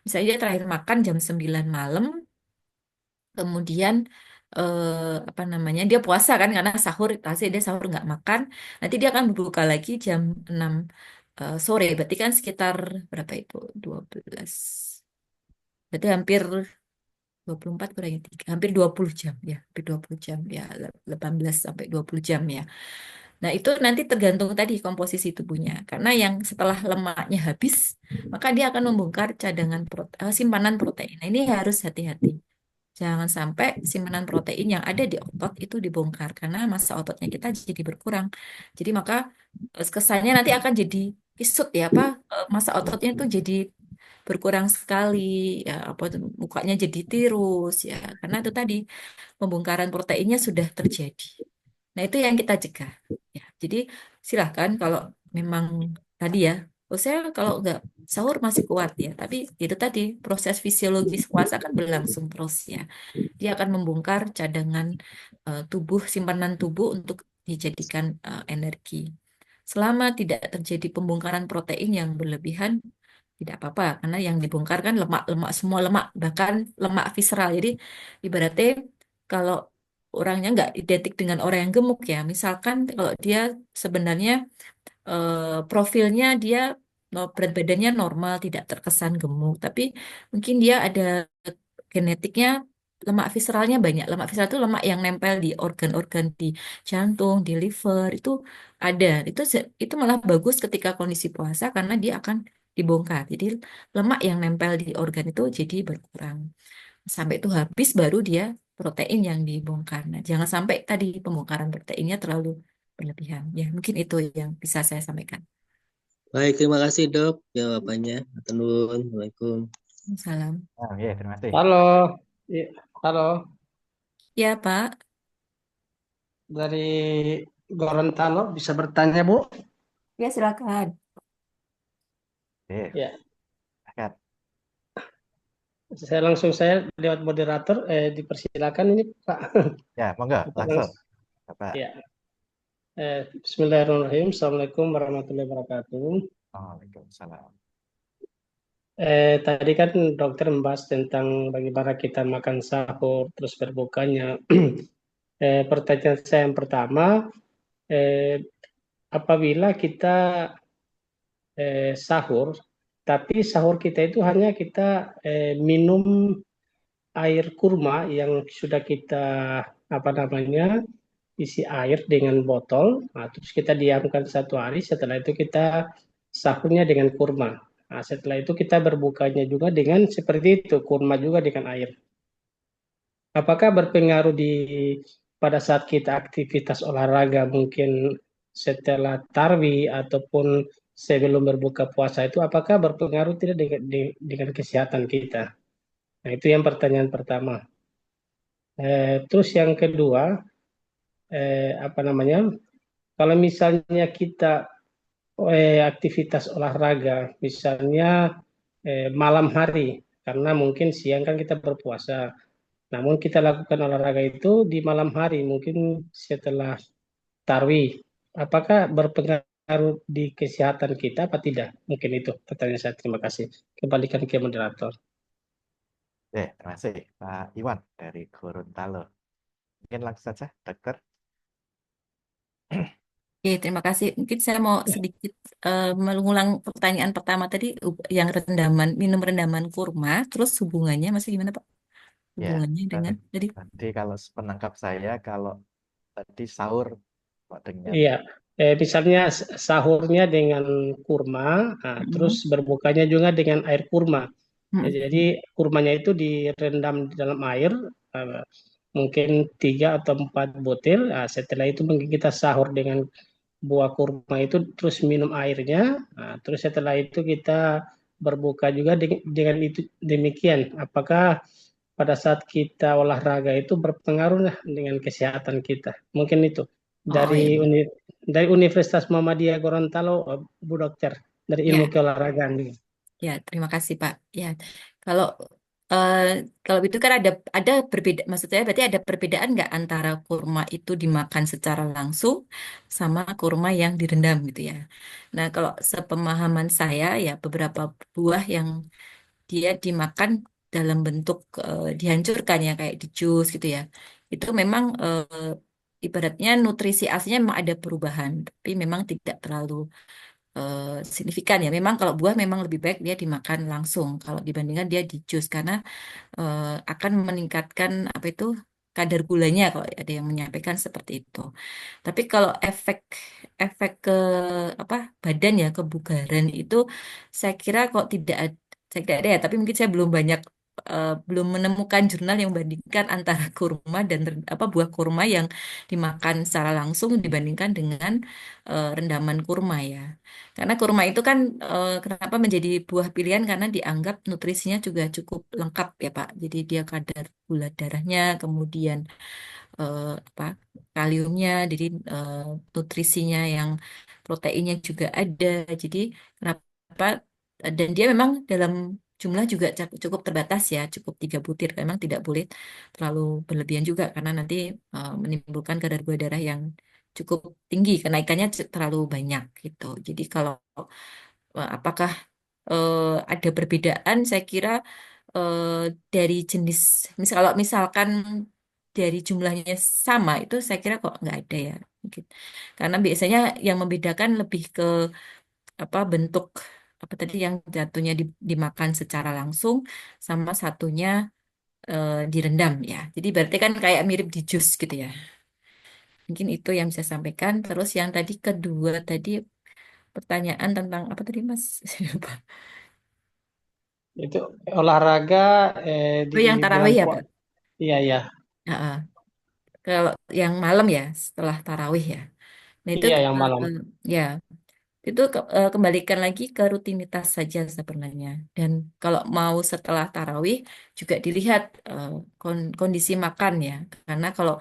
misalnya dia terakhir makan jam 9 malam, kemudian apa namanya dia puasa kan karena sahur hasil dia sahur nggak makan, nanti dia akan berbuka lagi jam 6 sore, berarti kan sekitar berapa itu 12, berarti hampir 24 kurangi 3, hampir 20 jam ya, hampir 20 jam ya, 18 sampai 20 jam ya. Nah, itu nanti tergantung tadi komposisi tubuhnya. Karena yang setelah lemaknya habis, maka dia akan membongkar cadangan simpanan protein. Nah, ini harus hati-hati. Jangan sampai simpanan protein yang ada di otot itu dibongkar karena massa ototnya kita jadi berkurang. Jadi maka kesannya nanti akan jadi kisut ya apa massa ototnya itu jadi berkurang sekali ya apa tuh, mukanya jadi tirus ya karena itu tadi pembongkaran proteinnya sudah terjadi. Nah, itu yang kita cegah. Ya, jadi silahkan kalau memang tadi ya, saya kalau nggak sahur masih kuat ya, tapi itu tadi proses fisiologis puasa kan berlangsung terus ya. Dia akan membongkar cadangan tubuh, simpanan tubuh untuk dijadikan energi. Selama tidak terjadi pembongkaran protein yang berlebihan, tidak apa-apa, karena yang dibongkar kan lemak-lemak, semua lemak, bahkan lemak visceral. Jadi ibaratnya kalau orangnya nggak identik dengan orang yang gemuk ya, misalkan kalau dia sebenarnya profilnya dia berat badannya normal, tidak terkesan gemuk, tapi mungkin dia ada genetiknya lemak visceralnya banyak. Lemak visceral itu lemak yang nempel di organ-organ di jantung, di liver itu ada. Itu malah bagus ketika kondisi puasa karena dia akan dibongkar. Jadi lemak yang nempel di organ itu jadi berkurang. Sampai itu habis baru dia protein yang dibongkar. Nah, jangan sampai tadi pembongkaran proteinnya terlalu berlebihan. Ya, mungkin itu yang bisa saya sampaikan. Baik, terima kasih dok jawabannya. Matur nuwun. Assalamualaikum. Salam. Ya, terima kasih. Halo, iya, halo, Ya, Pak. dari Gorontalo bisa bertanya Bu? Ya, silakan. Oke, Ya, silakan. saya lewat moderator, dipersilakan ini Pak. Ya, monggo, Kita langsung. langsung. Bapak. Ya, Bismillahirrahmanirrahim. Assalamualaikum warahmatullahi wabarakatuh. Waalaikumsalam. Tadi kan dokter membahas tentang bagaimana kita makan sahur terus berbukanya. Pertanyaan saya yang pertama, apabila kita sahur, tapi sahur kita itu hanya kita minum air kurma yang sudah kita apa namanya isi air dengan botol, nah, terus kita diamkan 1 hari, setelah itu kita sahurnya dengan kurma. Nah, setelah itu kita berbukanya juga dengan seperti itu, kurma juga dengan air. Apakah berpengaruh pada saat kita aktivitas olahraga mungkin setelah tarwi ataupun sebelum berbuka puasa itu apakah berpengaruh tidak dengan kesehatan kita? Nah, itu yang pertanyaan pertama. Terus yang kedua, apa namanya? Kalau misalnya kita aktivitas olahraga, misalnya malam hari, karena mungkin siang kan kita berpuasa. Namun kita lakukan olahraga itu di malam hari, mungkin setelah tarwih. Apakah berpengaruh di kesehatan kita apa tidak? Mungkin itu pertanyaan saya. Terima kasih. Kembalikan ke moderator. Terima kasih Pak Iwan dari Gorontalo. Mungkin langsung saja, dokter. Oke, terima kasih. Mungkin saya mau sedikit mengulang pertanyaan pertama tadi, yang rendaman, minum rendaman kurma, terus hubungannya masih gimana Pak? Ya, Hubungannya dengan tadi? nanti kalau penangkap saya, kalau tadi sahur kok dengan Iya, misalnya sahurnya dengan kurma, nah, terus Mm-mm. berbukanya juga dengan air kurma. Ya, Mm-mm. jadi kurmanya itu direndam di dalam air, eh, mungkin 3 atau 4 butir. Nah, setelah itu mungkin kita sahur dengan buah kurma itu, terus minum airnya. Nah, terus setelah itu kita berbuka juga dengan itu demikian. Apakah pada saat kita olahraga itu berpengaruh nah dengan kesehatan kita? Mungkin itu Oh, oh, dari ya. dari Universitas Muhammadiyah Gorontalo, Bu Dokter, dari ilmu Ya, keolahragaan juga. ya, terima kasih Pak. Ya, kalau eh, kalau itu kan ada berbeda, maksud saya berarti ada perbedaan nggak antara kurma itu dimakan secara langsung sama kurma yang direndam gitu ya. Nah, kalau sepemahaman saya ya beberapa buah yang dia dimakan dalam bentuk dihancurkan ya kayak di jus gitu ya. Itu memang ibaratnya nutrisi aslinya memang ada perubahan, tapi memang tidak terlalu signifikan ya. Memang kalau buah memang lebih baik dia dimakan langsung kalau dibandingkan dia di jus karena akan meningkatkan apa itu kadar gulanya kalau ada yang menyampaikan seperti itu. Tapi kalau efek efek ke apa badan ya kebugaran itu saya kira kok saya tidak ada ya. Tapi mungkin saya belum menemukan jurnal yang membandingkan antara kurma dan apa buah kurma yang dimakan secara langsung dibandingkan dengan rendaman kurma ya. Karena kurma itu kan kenapa menjadi buah pilihan karena dianggap nutrisinya juga cukup lengkap ya Pak. Jadi dia kadar gula darahnya, kemudian apa kaliumnya, jadi eh, nutrisinya yang proteinnya juga ada. Jadi kenapa dan dia memang dalam jumlah juga cukup terbatas ya, cukup 3 butir. Memang tidak boleh terlalu berlebihan juga karena nanti menimbulkan kadar gula darah yang cukup tinggi, kenaikannya terlalu banyak gitu. Jadi kalau apakah ada perbedaan? Saya kira eh, dari jenis, kalau misalkan dari jumlahnya sama, itu saya kira kok nggak ada ya. Mungkin. Karena biasanya yang membedakan lebih ke apa bentuk apa tadi yang jatuhnya dimakan secara langsung sama satunya direndam ya. Jadi berarti kan kayak mirip di jus gitu ya. Mungkin itu yang saya sampaikan. Terus yang tadi kedua tadi pertanyaan tentang apa tadi Mas? Saya lupa. Itu olahraga di Oh yang bulan tarawih ya Pak? puasa. Iya, iya, Heeh. Kalau yang malam ya setelah tarawih ya. Nah itu iya yang malam. ya itu kembalikan lagi ke rutinitas saja sebenarnya. Dan kalau mau setelah tarawih juga dilihat kondisi makan ya. Karena kalau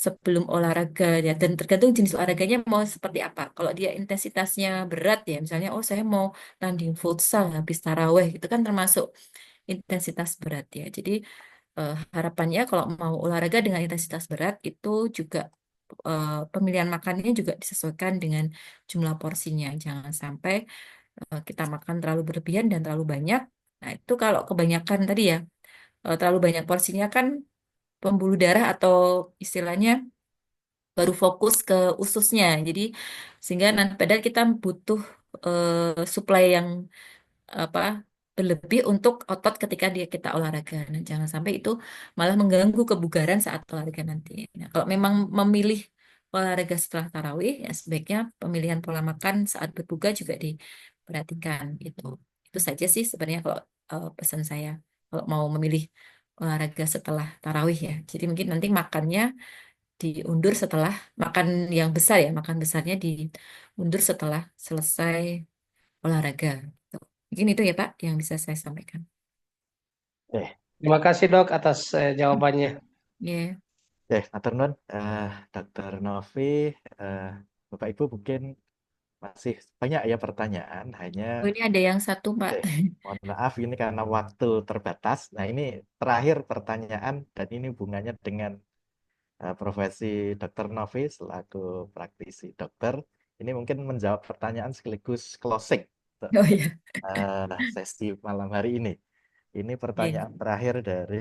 sebelum olahraga ya dan tergantung jenis olahraganya mau seperti apa. Kalau dia intensitasnya berat ya, misalnya oh saya mau tanding futsal habis tarawih itu kan termasuk intensitas berat ya. Jadi harapannya kalau mau olahraga dengan intensitas berat itu juga pemilihan makannya juga disesuaikan dengan jumlah porsinya. Jangan sampai kita makan terlalu berlebihan dan terlalu banyak. Nah, itu kalau kebanyakan tadi ya, terlalu banyak porsinya kan pembuluh darah atau istilahnya baru fokus ke ususnya. Jadi sehingga nanti padahal kita butuh suplai yang apa berlebih untuk otot ketika kita olahraga. Nah, jangan sampai itu malah mengganggu kebugaran saat olahraga nanti. Nah, kalau memang memilih olahraga setelah tarawih, ya sebaiknya pemilihan pola makan saat berbuka juga diperhatikan gitu. Itu saja sih sebenarnya kalau pesan saya kalau mau memilih olahraga setelah tarawih ya. Jadi mungkin nanti makannya diundur setelah makan yang besar ya, makan besarnya diundur setelah selesai olahraga. Gitu. Mungkin itu ya Pak yang bisa saya sampaikan. eh Terima kasih Dok atas jawabannya. Ya, matur nuwun Dr. Novi, eh, Bapak Ibu mungkin masih banyak ya pertanyaan, hanya oh ini ada yang satu Pak. mohon maaf ini karena waktu terbatas. Nah ini terakhir pertanyaan dan ini hubungannya dengan profesi Dr. Novi selaku praktisi dokter. Ini mungkin menjawab pertanyaan sekaligus closing untuk Oh iya. sesi malam hari ini. Ini Iya. pertanyaan terakhir dari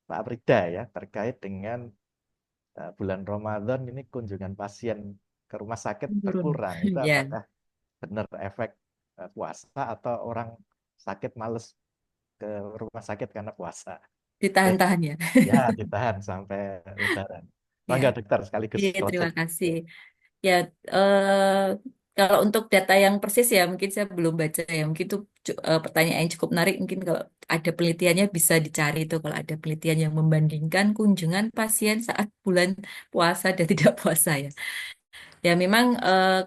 Pak Prida ya terkait dengan bulan Ramadan ini kunjungan pasien ke rumah sakit Turun. berkurang. Itu Ya, apakah benar efek puasa atau orang sakit males ke rumah sakit karena puasa? ditahan-tahan ya. Ya, ditahan sampai lebaran. Ya, Mangga dokter sekaligus iya, terima closing. kasih. Ya, kalau untuk data yang persis ya mungkin saya belum baca ya. Mungkin itu pertanyaan yang cukup menarik. Mungkin kalau ada penelitiannya bisa dicari itu kalau ada penelitian yang membandingkan kunjungan pasien saat bulan puasa dan tidak puasa ya. Ya memang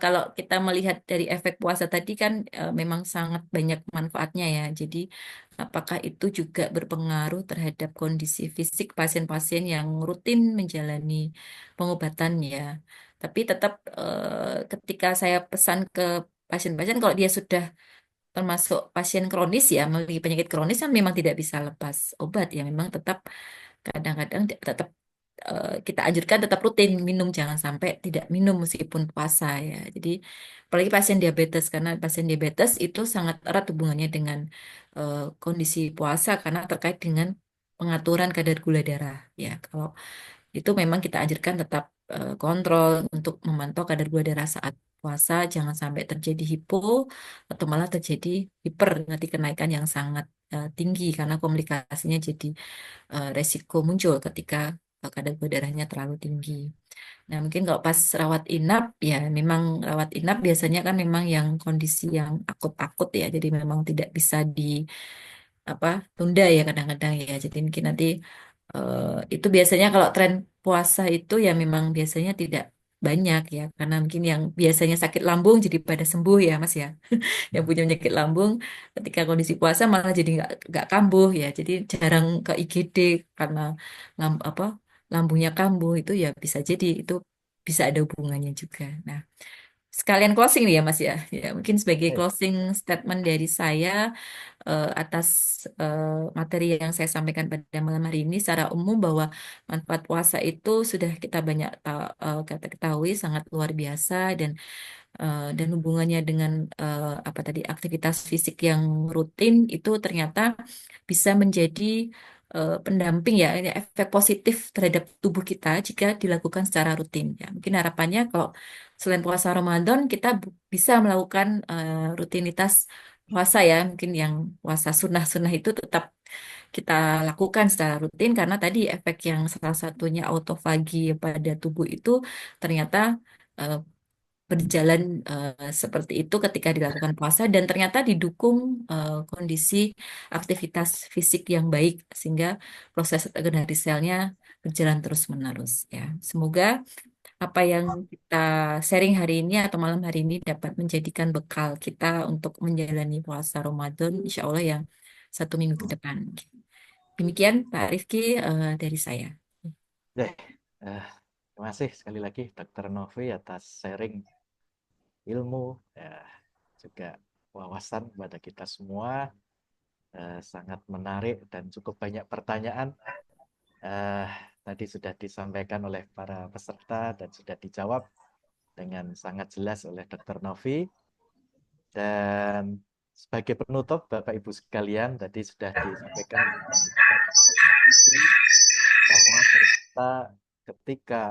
kalau kita melihat dari efek puasa tadi kan memang sangat banyak manfaatnya ya. Jadi apakah itu juga berpengaruh terhadap kondisi fisik pasien-pasien yang rutin menjalani pengobatan ya. Tapi tetap ketika saya pesan ke pasien-pasien kalau dia sudah termasuk pasien kronis ya, memiliki penyakit kronis kan memang tidak bisa lepas obat ya. Memang tetap kadang-kadang tetap kita anjurkan tetap rutin minum, jangan sampai tidak minum meskipun puasa ya. Jadi apalagi pasien diabetes karena pasien diabetes itu sangat erat hubungannya dengan kondisi puasa karena terkait dengan pengaturan kadar gula darah ya. Kalau itu memang kita anjurkan tetap kontrol untuk memantau kadar gula darah saat puasa, jangan sampai terjadi hipo atau malah terjadi hiper, nanti kenaikan yang sangat tinggi karena komplikasinya jadi resiko muncul ketika kadar gula darahnya terlalu tinggi. Nah, mungkin kalau pas rawat inap, ya memang rawat inap biasanya kan memang yang kondisi yang akut-akut ya, jadi memang tidak bisa di apa tunda ya kadang-kadang ya. Jadi mungkin nanti itu biasanya kalau tren puasa itu ya memang biasanya tidak banyak ya, karena mungkin yang biasanya sakit lambung jadi pada sembuh ya Mas ya. Yang punya penyakit lambung ketika kondisi puasa malah jadi nggak kambuh ya, jadi jarang ke IGD karena apa lambungnya kambuh itu ya bisa jadi itu bisa ada hubungannya juga. Nah, sekalian closing nih ya Mas ya. Ya mungkin sebagai Eh, closing statement dari saya atas materi yang saya sampaikan pada malam hari ini secara umum bahwa manfaat puasa itu sudah kita banyak kita ketahui sangat luar biasa dan hubungannya dengan apa tadi aktivitas fisik yang rutin itu ternyata bisa menjadi pendamping ya, ini efek positif terhadap tubuh kita jika dilakukan secara rutin ya. Mungkin harapannya kalau selain puasa Ramadan kita bisa melakukan rutinitas puasa ya, mungkin yang puasa sunnah-sunnah itu tetap kita lakukan secara rutin karena tadi efek yang salah satunya autofagi pada tubuh itu ternyata eh, berjalan seperti itu ketika dilakukan puasa dan ternyata didukung kondisi aktivitas fisik yang baik sehingga proses regenerasi selnya berjalan terus-menerus ya. Semoga apa yang kita sharing hari ini atau malam hari ini dapat menjadikan bekal kita untuk menjalani puasa Ramadan insya Allah yang 1 minggu ke depan. Demikian Pak Rifki dari saya. deh, terima kasih sekali lagi Dr. Novi atas sharing ilmu, juga wawasan kepada kita semua. Sangat menarik dan cukup banyak pertanyaan eh, tadi sudah disampaikan oleh para peserta dan sudah dijawab dengan sangat jelas oleh Dr. Novi. Dan sebagai penutup, Bapak Ibu sekalian, tadi sudah disampaikan bahwa ternyata ketika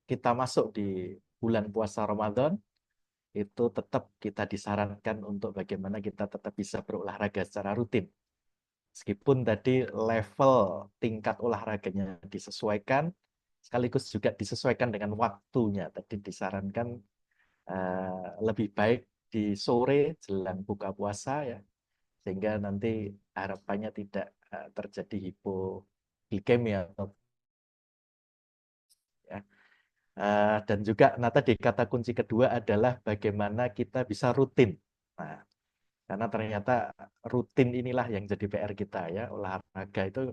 kita masuk di bulan puasa Ramadan, itu tetap kita disarankan untuk bagaimana kita tetap bisa berolahraga secara rutin. Meskipun tadi level tingkat olahraganya disesuaikan, sekaligus juga disesuaikan dengan waktunya. Tadi disarankan lebih baik di sore jelang buka puasa ya, sehingga nanti harapannya tidak terjadi hipoglikemia atau ya. Dan juga nah tadi kata kunci kedua adalah bagaimana kita bisa rutin. Nah, karena ternyata rutin inilah yang jadi PR kita ya. Olahraga itu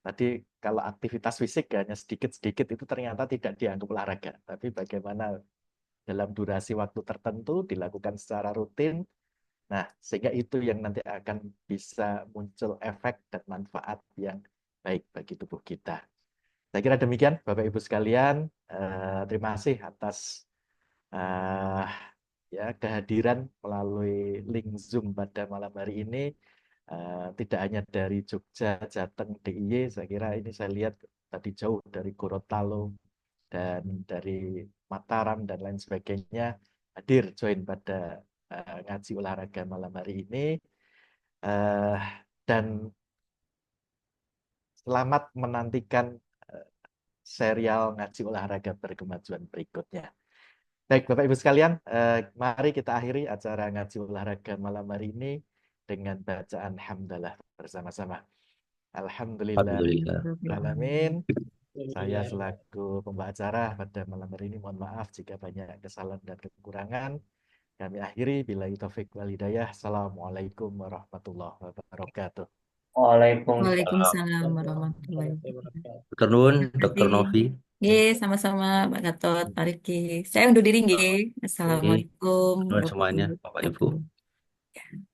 tadi kalau aktivitas fisik hanya sedikit-sedikit itu ternyata tidak dianggap olahraga. Tapi bagaimana dalam durasi waktu tertentu dilakukan secara rutin. Nah, sehingga itu yang nanti akan bisa muncul efek dan manfaat yang baik bagi tubuh kita. Saya kira demikian, Bapak Ibu sekalian. Terima kasih atas uh, ya kehadiran melalui link Zoom pada malam hari ini. Tidak hanya dari Jogja, Jateng, DIY, saya kira ini saya lihat tadi jauh dari Gorontalo dan dari Mataram dan lain sebagainya hadir join pada ngaji olahraga malam hari ini. Dan selamat menantikan serial ngaji olahraga berkemajuan berikutnya. Baik, Bapak Ibu sekalian, mari kita akhiri acara ngaji olahraga malam hari ini dengan bacaan hamdalah bersama-sama. Alhamdulillah Alhamdulillah. alamin. Saya selaku pembawa acara pada malam hari ini mohon maaf jika banyak kesalahan dan kekurangan. Kami akhiri bila taufik wal hidayah. Assalamualaikum warahmatullahi wabarakatuh. Waalaikumsalam. Waalaikumsalam warahmatullahi wabarakatuh. Dr. Nun, Terima Dr. kasih. Novi. Sama-sama Mbak Gatot, Pak Riki. Saya undur diri, nggih. Oke, Assalamualaikum teman semuanya, warahmatullahi Bapak Ibu. wabarakatuh.